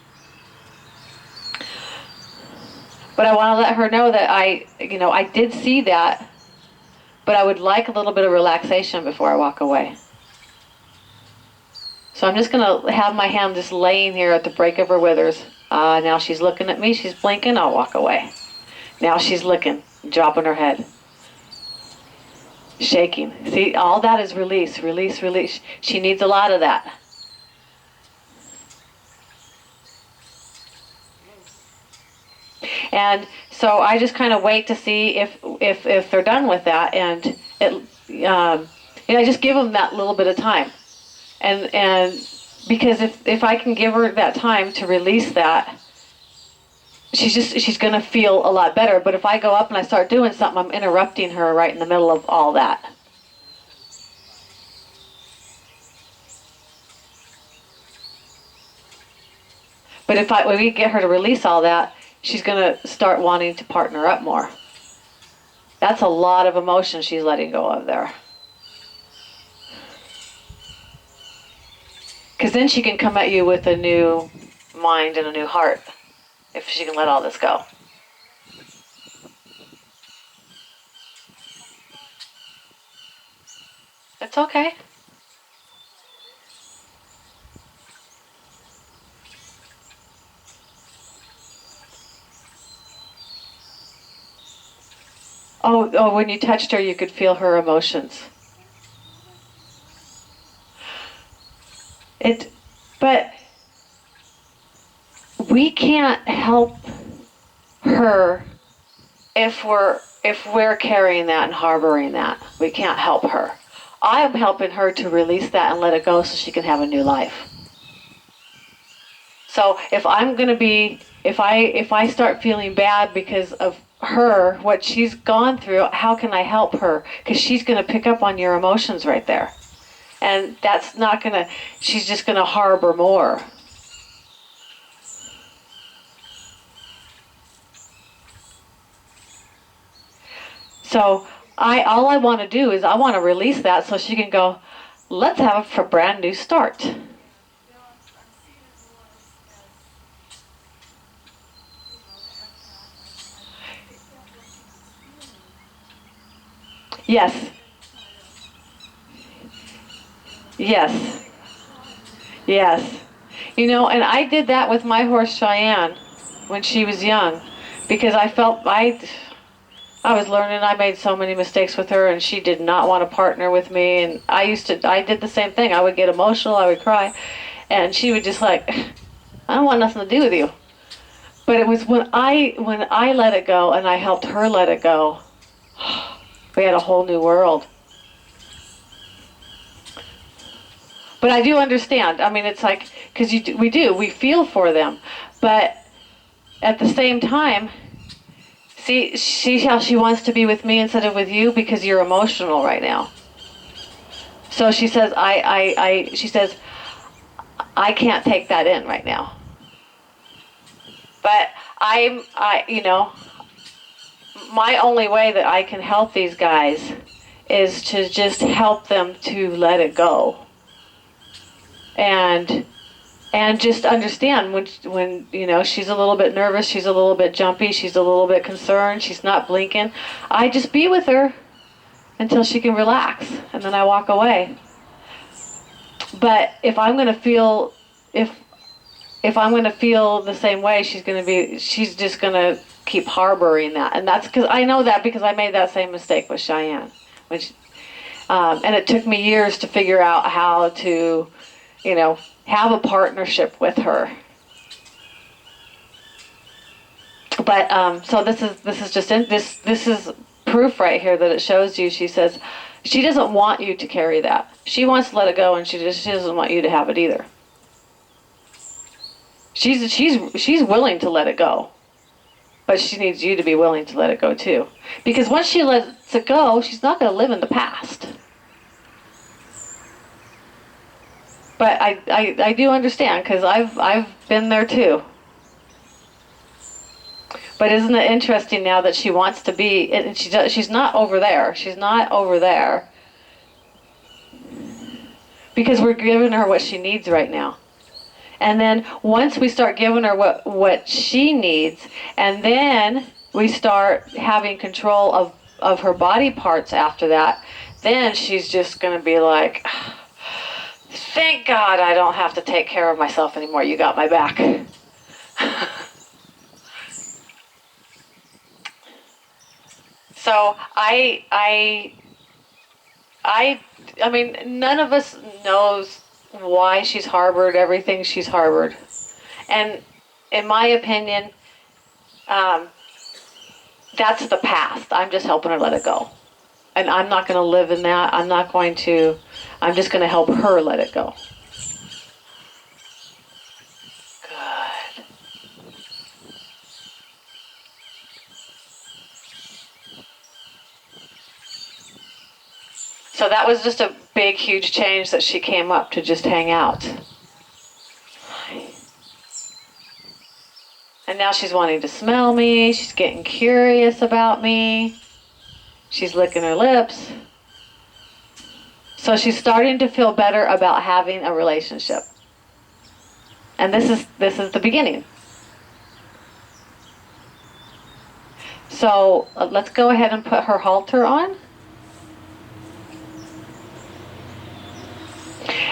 Speaker 1: But I want to let her know that I did see that, but I would like a little bit of relaxation before I walk away. So I'm just going to have my hand just laying here at the break of her withers. Now she's looking at me, she's blinking, I'll walk away. Now she's looking, dropping her head. Shaking. See, all that is release, release, release. She needs a lot of that. And so I just kind of wait to see if they're done with that, and I just give them that little bit of time, and because if I can give her that time to release that, she's going to feel a lot better. But if I go up and I start doing something, I'm interrupting her right in the middle of all that. But when we get her to release all that, she's going to start wanting to partner up more. That's a lot of emotion she's letting go of there. Because then she can come at you with a new mind and a new heart, if she can let all this go. It's okay. Oh, when you touched her, you could feel her emotions. But we can't help her if we're carrying that and harboring that. We can't help her. I am helping her to release that and let it go so she can have a new life. So if I start feeling bad because of her, what she's gone through, how can I help her? Because she's going to pick up on your emotions right there. And that's not going to, she's just going to harbor more. So all I want to do is I want to release that so she can go, let's have a brand new start. Yes. Yes. Yes. You know, and I did that with my horse Cheyenne when she was young, because I felt I was learning. I made so many mistakes with her, and she did not want to partner with me. And I did the same thing. I would get emotional, I would cry, and she would just like, I don't want nothing to do with you. But it was when I let it go and I helped her let it go, we had a whole new world. But I do understand. I mean, it's like, because we feel for them, but at the same time, see how she wants to be with me instead of with you because you're emotional right now. So she says, she says, I can't take that in right now. But you know, my only way that I can help these guys is to just help them to let it go. And just understand when you know she's a little bit nervous, she's a little bit jumpy, she's a little bit concerned, she's not blinking. I just be with her until she can relax, and then I walk away. But if I'm going to feel if I'm going to feel the same way, she's just going to keep harboring that, and that's because I know that because I made that same mistake with Cheyenne, and it took me years to figure out how to, you know, have a partnership with her. But so this is just this is proof right here that it shows you. She says she doesn't want you to carry that. She wants to let it go, and she doesn't want you to have it either. She's willing to let it go, but she needs you to be willing to let it go too. Because once she lets it go, she's not going to live in the past. But I do understand because I've been there too. But isn't it interesting now that she wants to be, and she's not over there. She's not over there. Because we're giving her what she needs right now. And then once we start giving her what she needs, and then we start having control of her body parts after that, then she's just going to be like, thank God I don't have to take care of myself anymore. You got my back. So I mean, none of us knows why she's harbored everything she's harbored. And in my opinion, that's the past. I'm just helping her let it go. And I'm not going to live in that. I'm just going to help her let it go. Good. So that was just a big, huge change that she came up to just hang out. And now she's wanting to smell me. She's getting curious about me. She's licking her lips. So she's starting to feel better about having a relationship. And this is the beginning. So let's go ahead and put her halter on.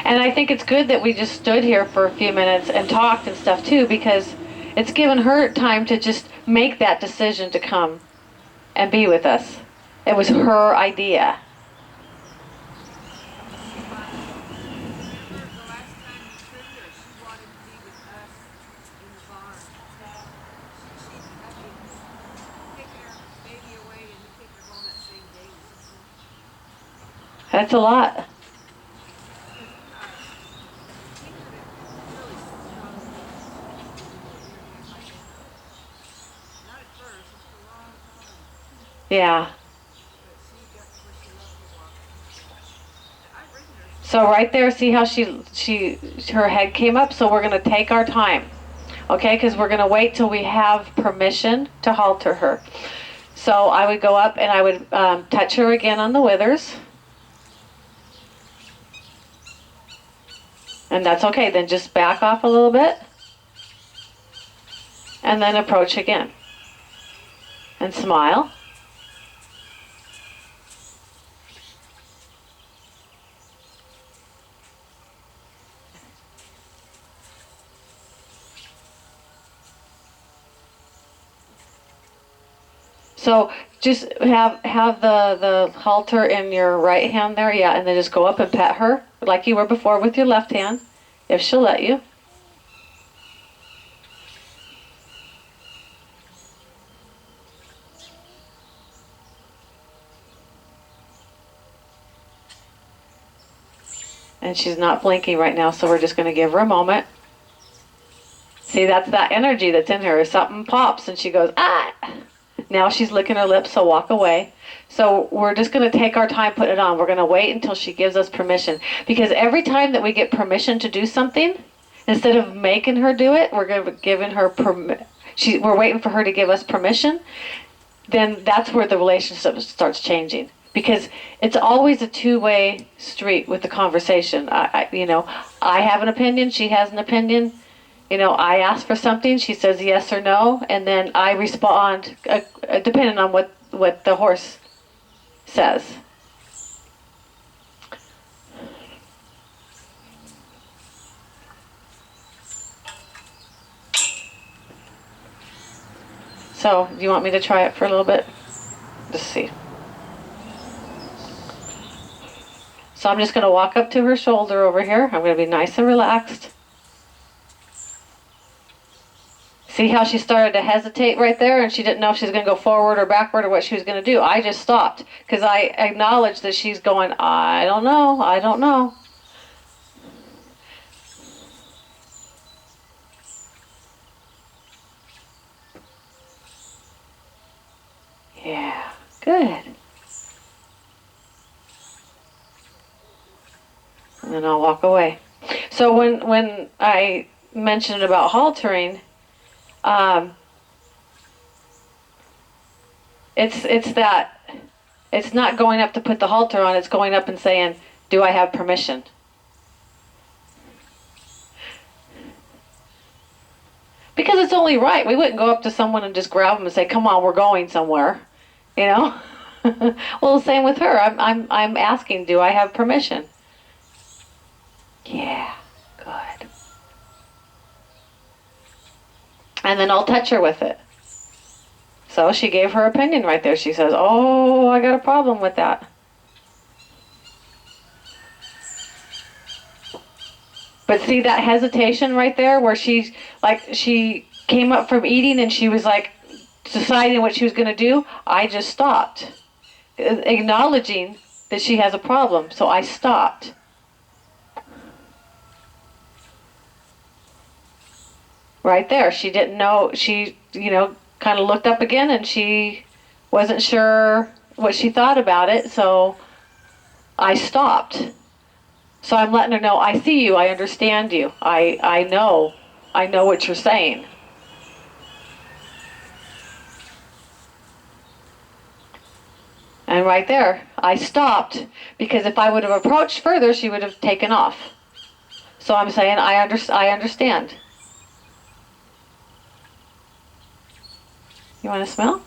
Speaker 1: And I think it's good that we just stood here for a few minutes and talked and stuff too, because it's given her time to just make that decision to come and be with us. It was her idea. That's a lot. Yeah. So right there, see how her head came up? So we're going to take our time, okay? Because we're going to wait till we have permission to halter her. So I would go up and I would touch her again on the withers. And that's okay. Then just back off a little bit. And then approach again. And smile. So just have the halter in your right hand there, yeah, and then just go up and pet her like you were before with your left hand, if she'll let you. And she's not blinking right now, so we're just going to give her a moment. See, that's that energy that's in her. Something pops and she goes, ah! Now she's licking her lips, so walk away. So we're just going to take our time putting it on. We're going to wait until she gives us permission. Because every time that we get permission to do something, instead of making her do it, we're giving her we're waiting for her to give us permission. Then that's where the relationship starts changing. Because it's always a two-way street with the conversation. I have an opinion, she has an opinion. I ask for something, she says yes or no, and then I respond depending on what the horse says. So, do you want me to try it for a little bit? Just see. So I'm just going to walk up to her shoulder over here. I'm going to be nice and relaxed. See how she started to hesitate right there, and she didn't know if she was going to go forward or backward or what she was going to do. I just stopped because I acknowledged that she's going, I don't know, I don't know. Yeah, good. And then I'll walk away. So when I mentioned about haltering, it's not going up to put the halter on, it's going up and saying, do I have permission? Because it's only right. We wouldn't go up to someone and just grab them and say, come on, we're going somewhere. Well, the same with her. I'm asking, do I have permission? Yeah, good. And then I'll touch her with it. So she gave her opinion right there. She says, oh, I got a problem with that. But see that hesitation right there where she came up from eating and she was like deciding what she was going to do? I just stopped. Acknowledging that she has a problem. So I stopped. Right there. She didn't know. She, kind of looked up again and she wasn't sure what she thought about it. So I stopped. So I'm letting her know, I see you, I understand you, I know what you're saying. And right there, I stopped, because if I would have approached further, she would have taken off. So I'm saying, I understand. You want to smell?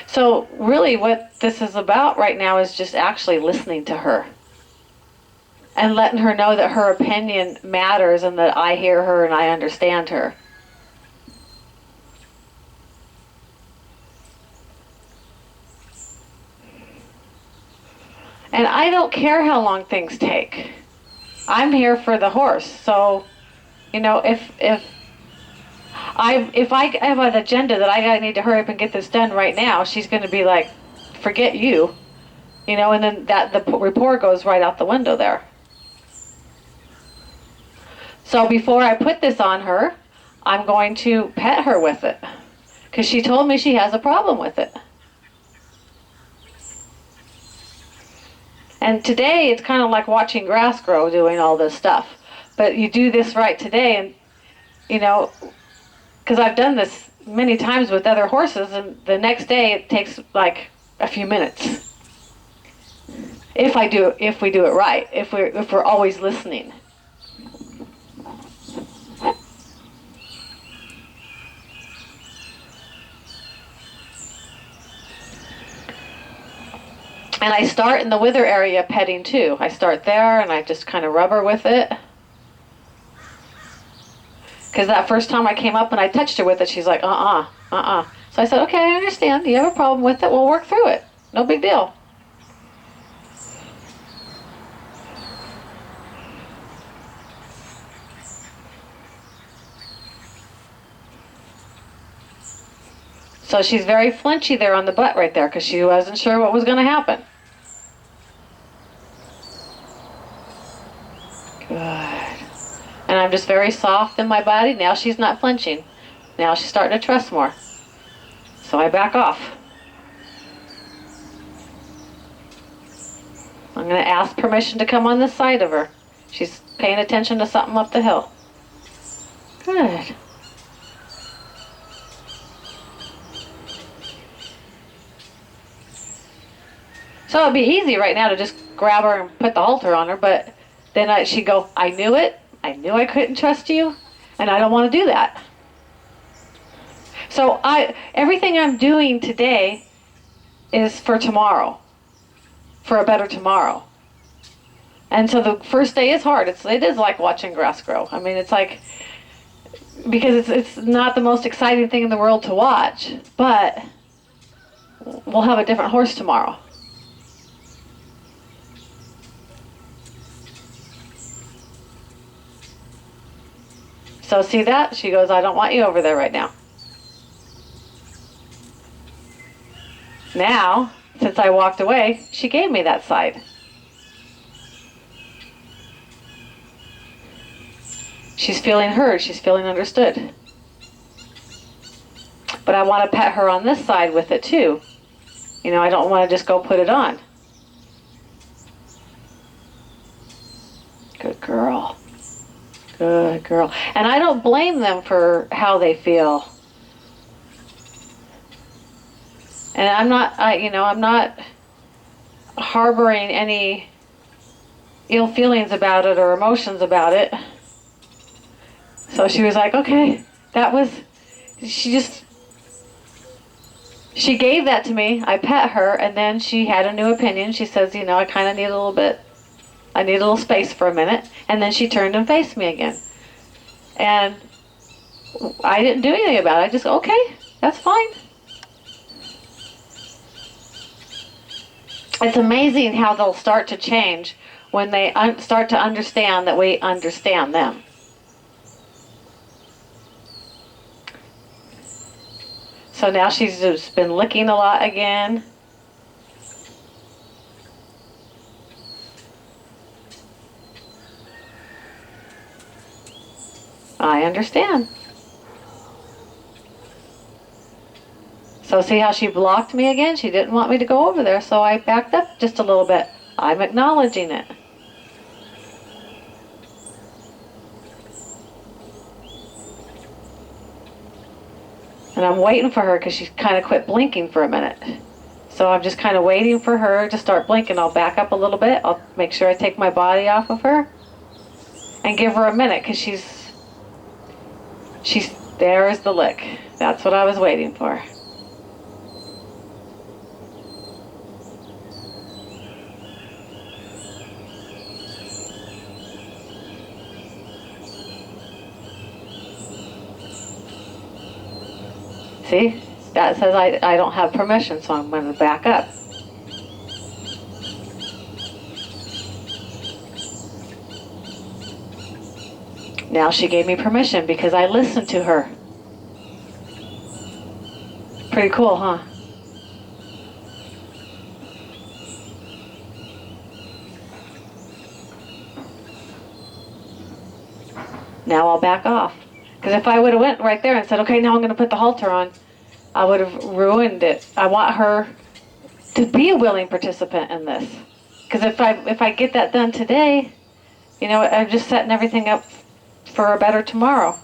Speaker 1: So really what this is about right now is just actually listening to her. And letting her know that her opinion matters and that I hear her and I understand her. And I don't care how long things take. I'm here for the horse. So, if I have an agenda that I need to hurry up and get this done right now, she's going to be like, forget you. And then the rapport goes right out the window there. So before I put this on her, I'm going to pet her with it. Because she told me she has a problem with it. And today, it's kind of like watching grass grow doing all this stuff. But you do this right today, and, because I've done this many times with other horses, and the next day it takes like a few minutes. If we do it right, if we're always listening. And I start in the wither area petting too. I start there and I just kind of rub her with it. Because that first time I came up and I touched her with it, she's like, So I said, okay, I understand. You have a problem with it. We'll work through it. No big deal. So she's very flinchy there on the butt right there because she wasn't sure what was going to happen. Good. And I'm just very soft in my body. Now she's not flinching. Now she's starting to trust more. So I back off. I'm going to ask permission to come on this side of her. She's paying attention to something up the hill. Good. So it'd be easy right now to just grab her and put the halter on her, but then she'd go, I knew it. I knew I couldn't trust you, and I don't want to do that. So everything I'm doing today is for tomorrow, for a better tomorrow. And so the first day is hard. It is like watching grass grow. I mean, it's like, because it's not the most exciting thing in the world to watch, but we'll have a different horse tomorrow. So see that? She goes, I don't want you over there right now. Now, since I walked away, she gave me that side. She's feeling heard. She's feeling understood. But I want to pet her on this side with it too. You know, I don't want to just go put it on. Good girl. Good girl. And I don't blame them for how they feel. And I'm not harboring any ill feelings about it or emotions about it. So she was like, okay, she gave that to me. I pet her, and then she had a new opinion. She says, I kind of need I need a little space for a minute. And then she turned and faced me again. And I didn't do anything about it. I just, okay, that's fine. It's amazing how they'll start to change when they start to understand that we understand them. So now she's just been licking a lot again. I understand. So see how she blocked me again? She didn't want me to go over there, so I backed up just a little bit. I'm acknowledging it. And I'm waiting for her because she kind of quit blinking for a minute. So I'm just kind of waiting for her to start blinking. I'll back up a little bit. I'll make sure I take my body off of her and give her a minute because there is the lick. That's what I was waiting for. See, that says I don't have permission, so I'm going to back up. Now she gave me permission because I listened to her. Pretty cool, huh? Now I'll back off. Because if I would have went right there and said, okay, now I'm going to put the halter on, I would have ruined it. I want her to be a willing participant in this. Because if I get that done today, I'm just setting everything up for a better tomorrow.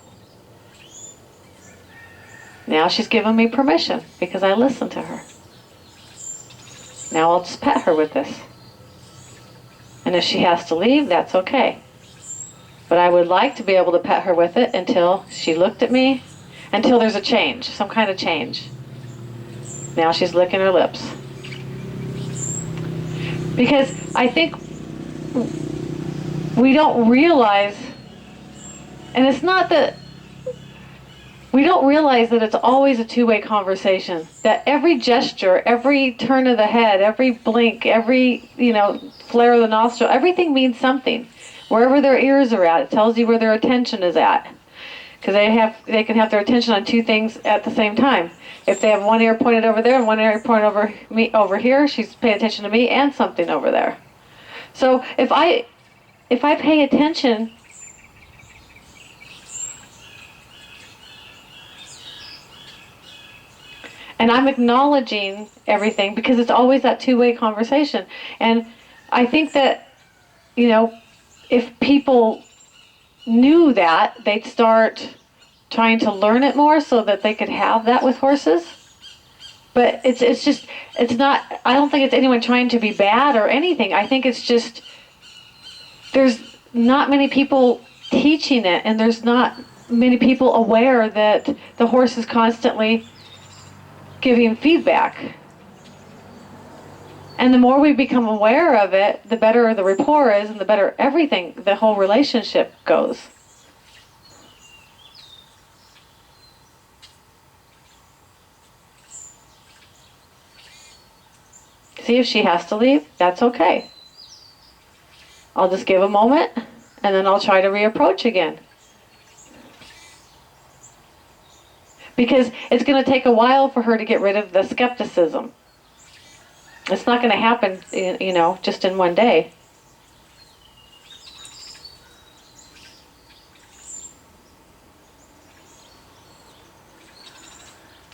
Speaker 1: Now she's given me permission because I listened to her. Now I'll just pet her with this. And if she has to leave, that's okay. But I would like to be able to pet her with it until she looked at me, until there's a change, some kind of change. Now she's licking her lips. Because I think we don't realize, and it's not that We don't realize that it's always a two-way conversation. That every gesture, every turn of the head, every blink, every, flare of the nostril, everything means something. Wherever their ears are at, it tells you where their attention is at. Because they can have their attention on two things at the same time. If they have one ear pointed over there and one ear pointed over here, she's paying attention to me and something over there. So if I pay attention, and I'm acknowledging everything, because it's always that two-way conversation. And I think that, if people knew that, they'd start trying to learn it more so that they could have that with horses. But it's not, I don't think it's anyone trying to be bad or anything. I think it's just, there's not many people teaching it, and there's not many people aware that the horse is constantly giving feedback. And the more we become aware of it, the better the rapport is, and the better everything, the whole relationship goes. See, if she has to leave, that's okay. I'll just give a moment, and then I'll try to reapproach again. Because it's going to take a while for her to get rid of the skepticism. It's not going to happen, just in one day.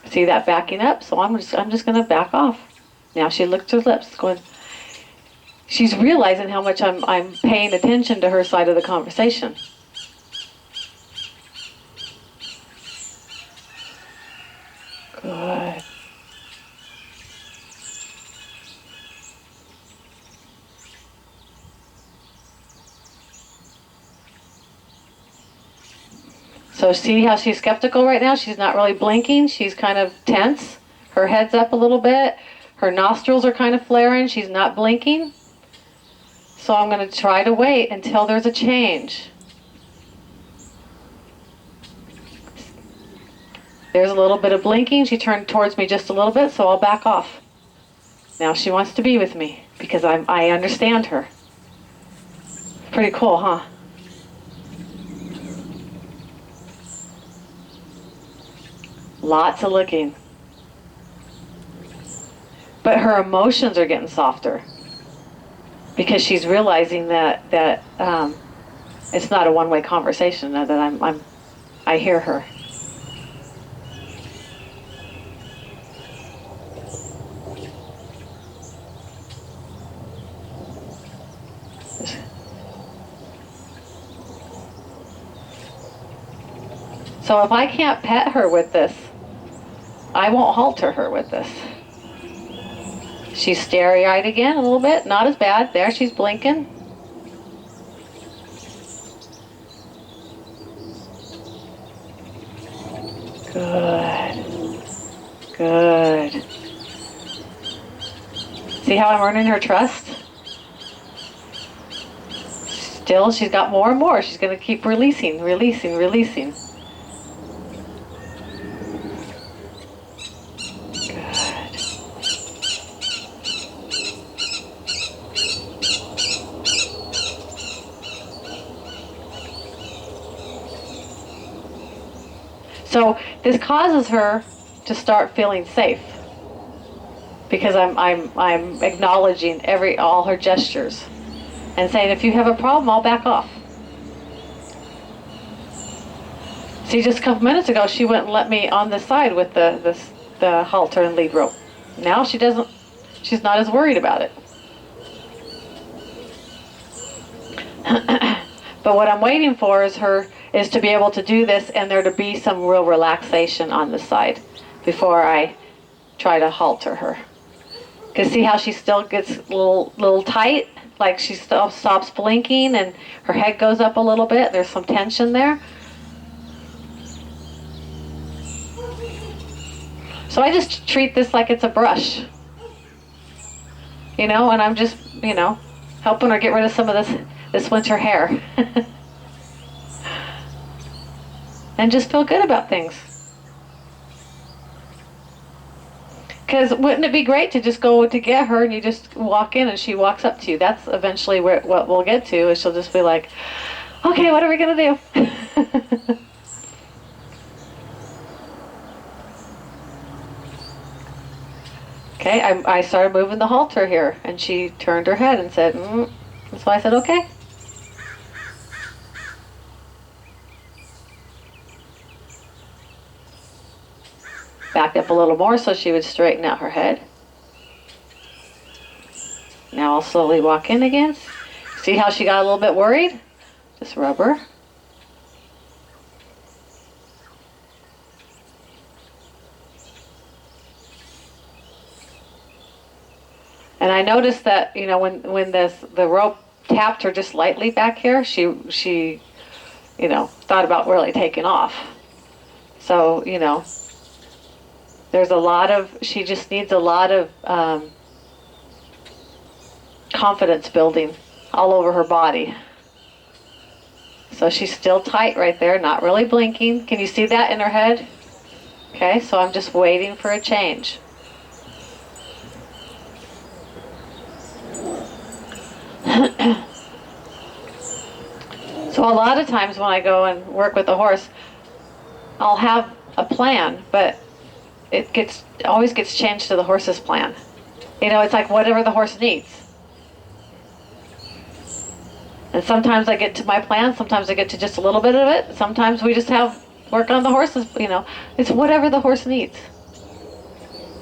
Speaker 1: See that backing up? So I'm just going to back off. Now she licked her lips, going. She's realizing how much I'm paying attention to her side of the conversation. Good. So see how she's skeptical right now? She's not really blinking. She's kind of tense. Her head's up a little bit. Her nostrils are kind of flaring. She's not blinking. So I'm going to try to wait until there's a change. There's a little bit of blinking. She turned towards me just a little bit, so I'll back off. Now she wants to be with me because I understand her. Pretty cool, huh? Lots of licking. But her emotions are getting softer because she's realizing that it's not a one-way conversation. That I hear her. So if I can't pet her with this, I won't halter her with this. She's starry-eyed again a little bit. Not as bad. There, she's blinking. Good. Good. See how I'm earning her trust? Still, she's got more and more. She's going to keep releasing, releasing, releasing. So this causes her to start feeling safe because I'm acknowledging all her gestures and saying, if you have a problem, I'll back off. See, just a couple minutes ago, she wouldn't let me on the side with the halter and lead rope. Now she's not as worried about it. But what I'm waiting for is to be able to do this and there to be some real relaxation on the side before I try to halter her. Because see how she still gets a little tight? Like she still stops blinking and her head goes up a little bit. There's some tension there. So I just treat this like it's a brush. And I'm just, helping her get rid of some of this winter hair. And just feel good about things. Because wouldn't it be great to just go to get her and you just walk in and she walks up to you? That's eventually what we'll get to, is she'll just be like, okay, what are we going to do? Okay, I started moving the halter here, and she turned her head and said, and so I said, okay. Backed up a little more so she would straighten out her head. Now I'll slowly walk in again. See how she got a little bit worried? Just rub her. And I noticed that, you know, when the rope tapped her just lightly back here, she you know, thought about really taking off. So, you know, there's a lot of, she just needs a lot of confidence building all over her body. So she's still tight right there, not really blinking. Can you see that in her head? Okay, so I'm just waiting for a change. So a lot of times when I go and work with a horse, I'll have a plan, but it always gets changed to the horse's plan. You know, it's like whatever the horse needs. And sometimes I get to my plan, sometimes I get to just a little bit of it, sometimes we just have work on the horses, you know. It's whatever the horse needs.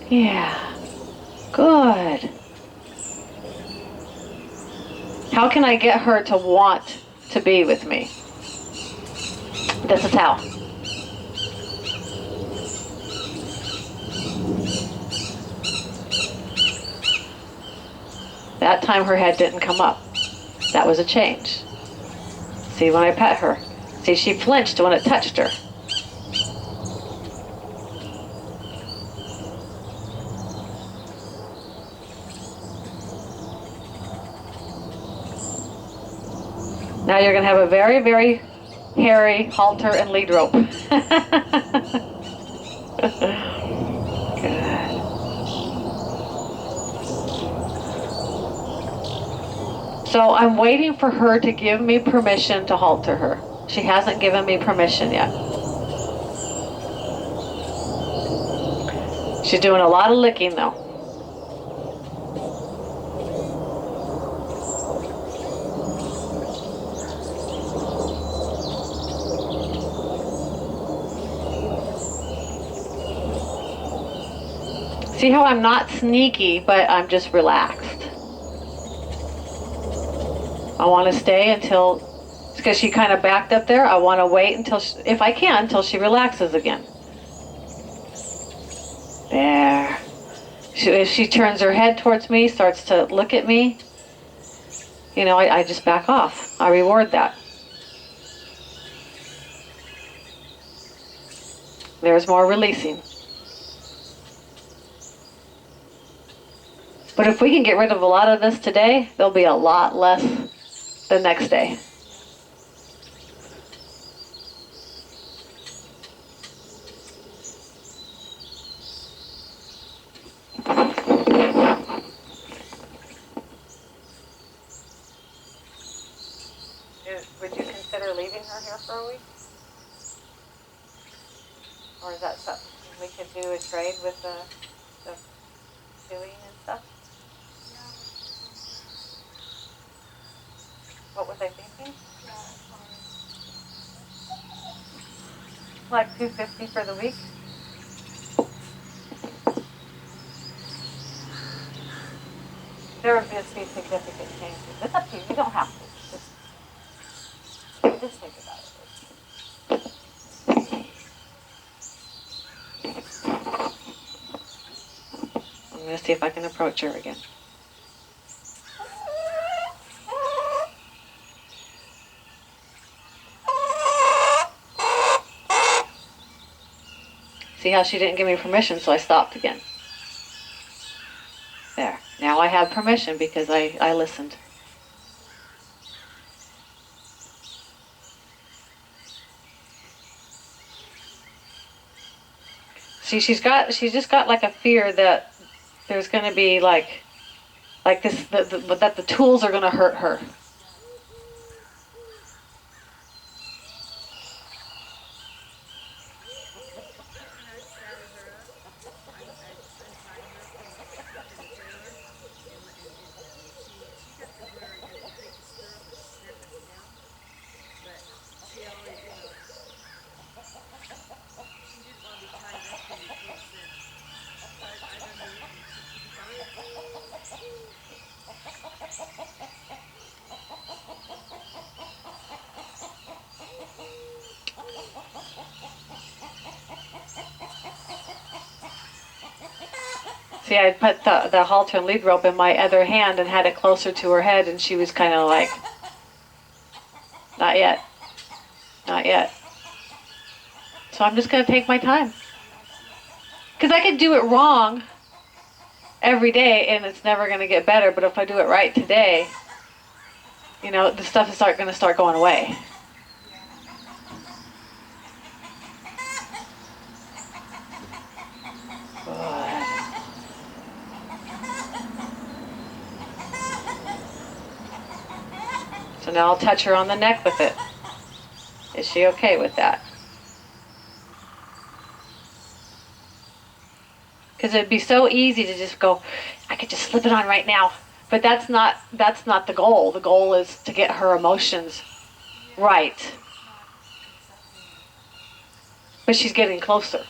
Speaker 1: Yeah, good. How can I get her to want to be with me? This is how. That time her head didn't come up. That was a change. See, when I pet her, see, she flinched when it touched her. Now you're going to have a very, very hairy halter and lead rope. Good. So I'm waiting for her to give me permission to halter her. She hasn't given me permission yet. She's doing a lot of licking though. See how I'm not sneaky, but I'm just relaxed. I want to stay until, because she kind of backed up there, I want to wait until, if I can, until she relaxes again. There. If she turns her head towards me, starts to look at me, you know, I just back off. I reward that. There's more releasing. But if we can get rid of a lot of this today, there'll be a lot less the next day. Would you consider leaving her here for a week? Or is that something we could do, a trade with the doing and stuff? What was I thinking? Like $250 for the week. There would just be significant changes. It's up to you. You don't have to. Just think about it. I'm going to see if I can approach her again. See how she didn't give me permission, so I stopped again. There. Now I have permission because I listened. See, she's just got like a fear that there's going to be like this, that the tools are going to hurt her. See, I put the halter and lead rope in my other hand and had it closer to her head, and she was kind of like, not yet, not yet. So I'm just going to take my time. Because I could do it wrong every day and it's never going to get better, but if I do it right today, the stuff is going to start going away. Good. So now I'll touch her on the neck with it. Is she okay with that? Because it'd be so easy to just go, I could just slip it on right now. But that's not the goal. The goal is to get her emotions right. But she's getting closer.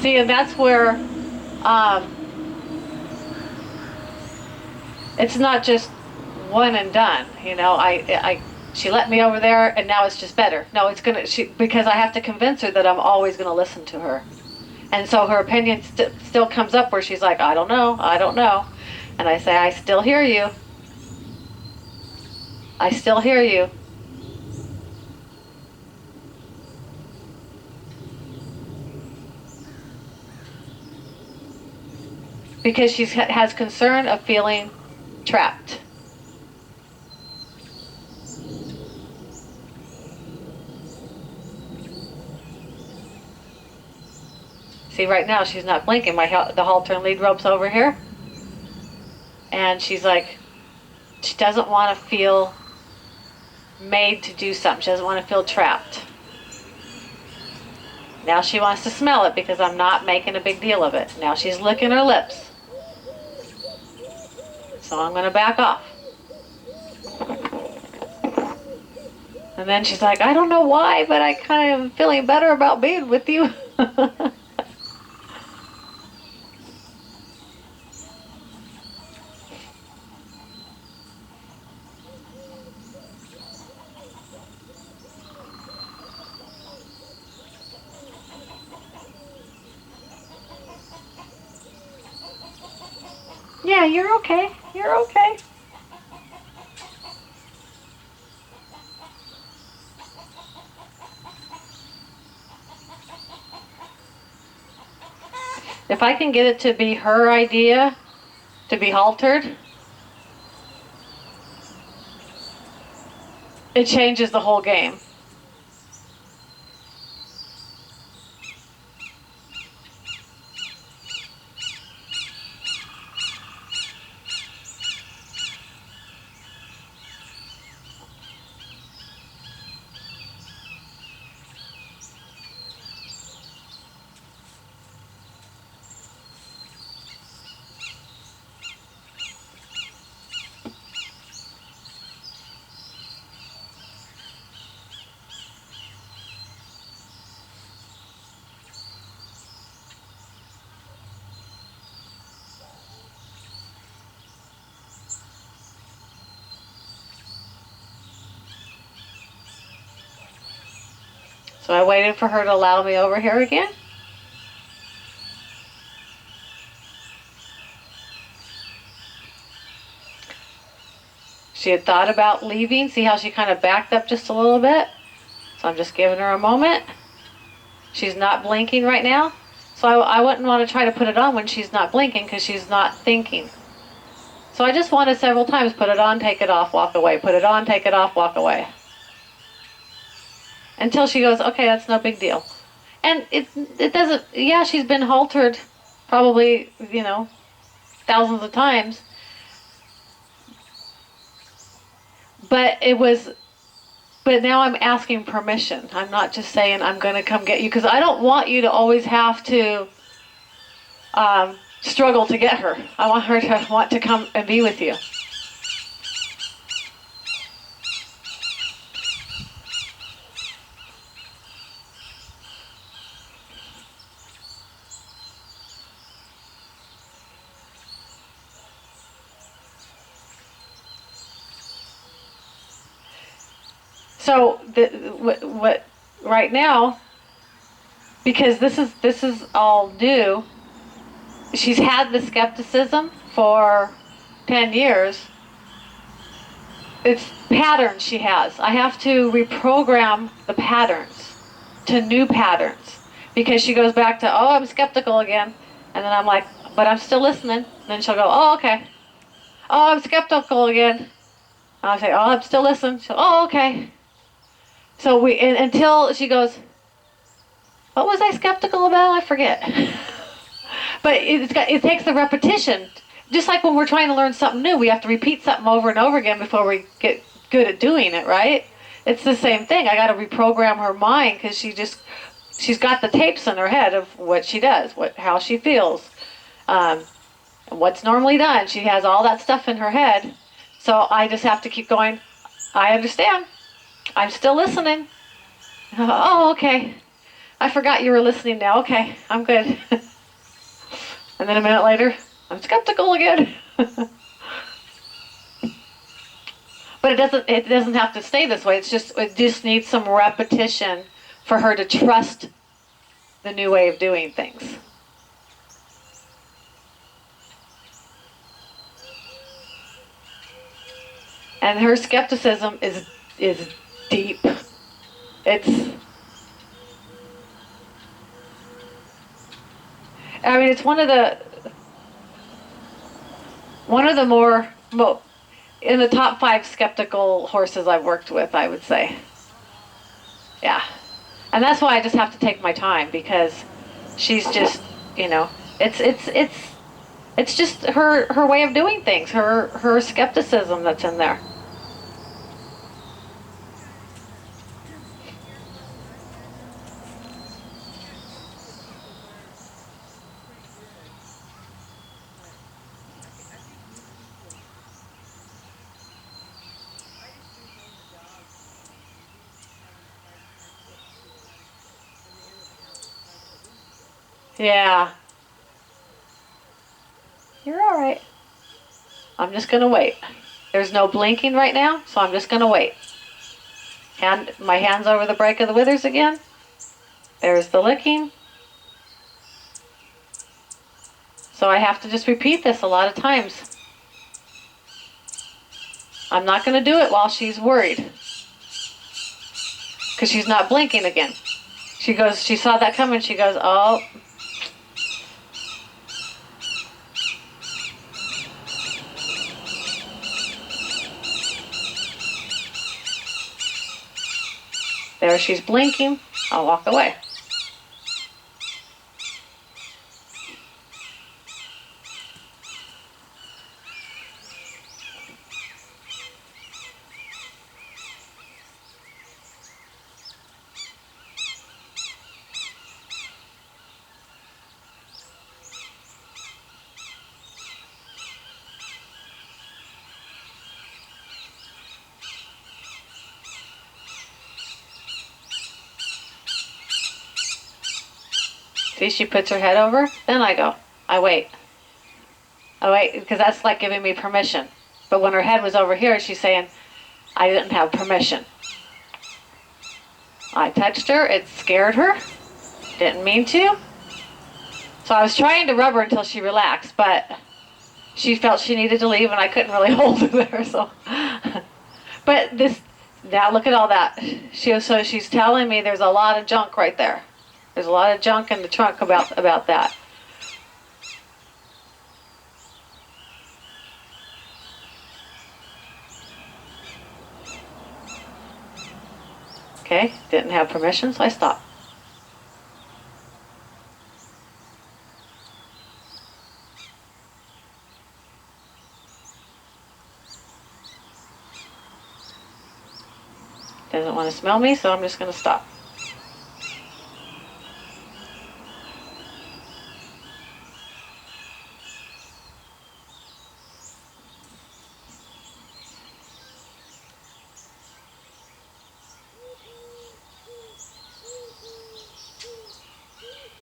Speaker 1: See, and that's where it's not just one and done. She let me over there, and now it's just better. No, it's because I have to convince her that I'm always gonna listen to her, and so her opinion still comes up where she's like, I don't know, and I say, I still hear you. I still hear you. Because she has concern of feeling trapped. See, right now she's not blinking. The halter and lead rope's over here. And she's like, she doesn't want to feel made to do something. She doesn't want to feel trapped. Now she wants to smell it because I'm not making a big deal of it. Now she's licking her lips. So I'm going to back off. And then she's like, I don't know why, but I kind of am feeling better about being with you. Yeah, you're okay. You're okay. If I can get it to be her idea, to be haltered, it changes the whole game. So I waited for her to allow me over here again. She had thought about leaving. See how she kind of backed up just a little bit? So I'm just giving her a moment. She's not blinking right now. So I wouldn't want to try to put it on when she's not blinking because she's not thinking. So I just wanted several times, put it on, take it off, walk away. Put it on, take it off, walk away. Until she goes, okay, that's no big deal. And it doesn't, yeah, she's been haltered probably, thousands of times. But now I'm asking permission. I'm not just saying I'm going to come get you, because I don't want you to always have to struggle to get her. I want her to want to come and be with you. So what right now, because this is all new. She's had the skepticism for 10 years. It's patterns she has. I have to reprogram the patterns to new patterns, because she goes back to, oh, I'm skeptical again, and then I'm like, but I'm still listening. And then she'll go, oh, okay. Oh, I'm skeptical again. And I'll say, oh, I'm still listening. She'll, oh, okay. So until she goes, what was I skeptical about? I forget. But it takes the repetition. Just like when we're trying to learn something new, we have to repeat something over and over again before we get good at doing it, right? It's the same thing. I got to reprogram her mind, because she's got the tapes in her head of what she does, how she feels, what's normally done. She has all that stuff in her head. So I just have to keep going. I understand. I'm still listening. Oh, okay. I forgot you were listening now. Okay, I'm good. And then a minute later, I'm skeptical again. But it doesn't have to stay this way. It just needs some repetition for her to trust the new way of doing things. And her skepticism is deep. It's one of the more, in the top 5 skeptical horses I've worked with, I would say. Yeah. And that's why I just have to take my time, because she's just, it's just her way of doing things, her skepticism that's in there. Yeah. You're all right. I'm just going to wait. There's no blinking right now, so I'm just going to wait. My hand's over the break of the withers again. There's the licking. So I have to just repeat this a lot of times. I'm not going to do it while she's worried, because she's not blinking again. She saw that coming. She goes, oh. There she's blinking. I'll walk away. See, she puts her head over, then I go. I wait, because that's like giving me permission. But when her head was over here, she's saying, I didn't have permission. I touched her. It scared her. Didn't mean to. So I was trying to rub her until she relaxed, but she felt she needed to leave, and I couldn't really hold her there. So, but this now look at all that. She's telling me there's a lot of junk right there. There's a lot of junk in the trunk about that. Okay, didn't have permission, so I stopped. Doesn't want to smell me, so I'm just going to stop.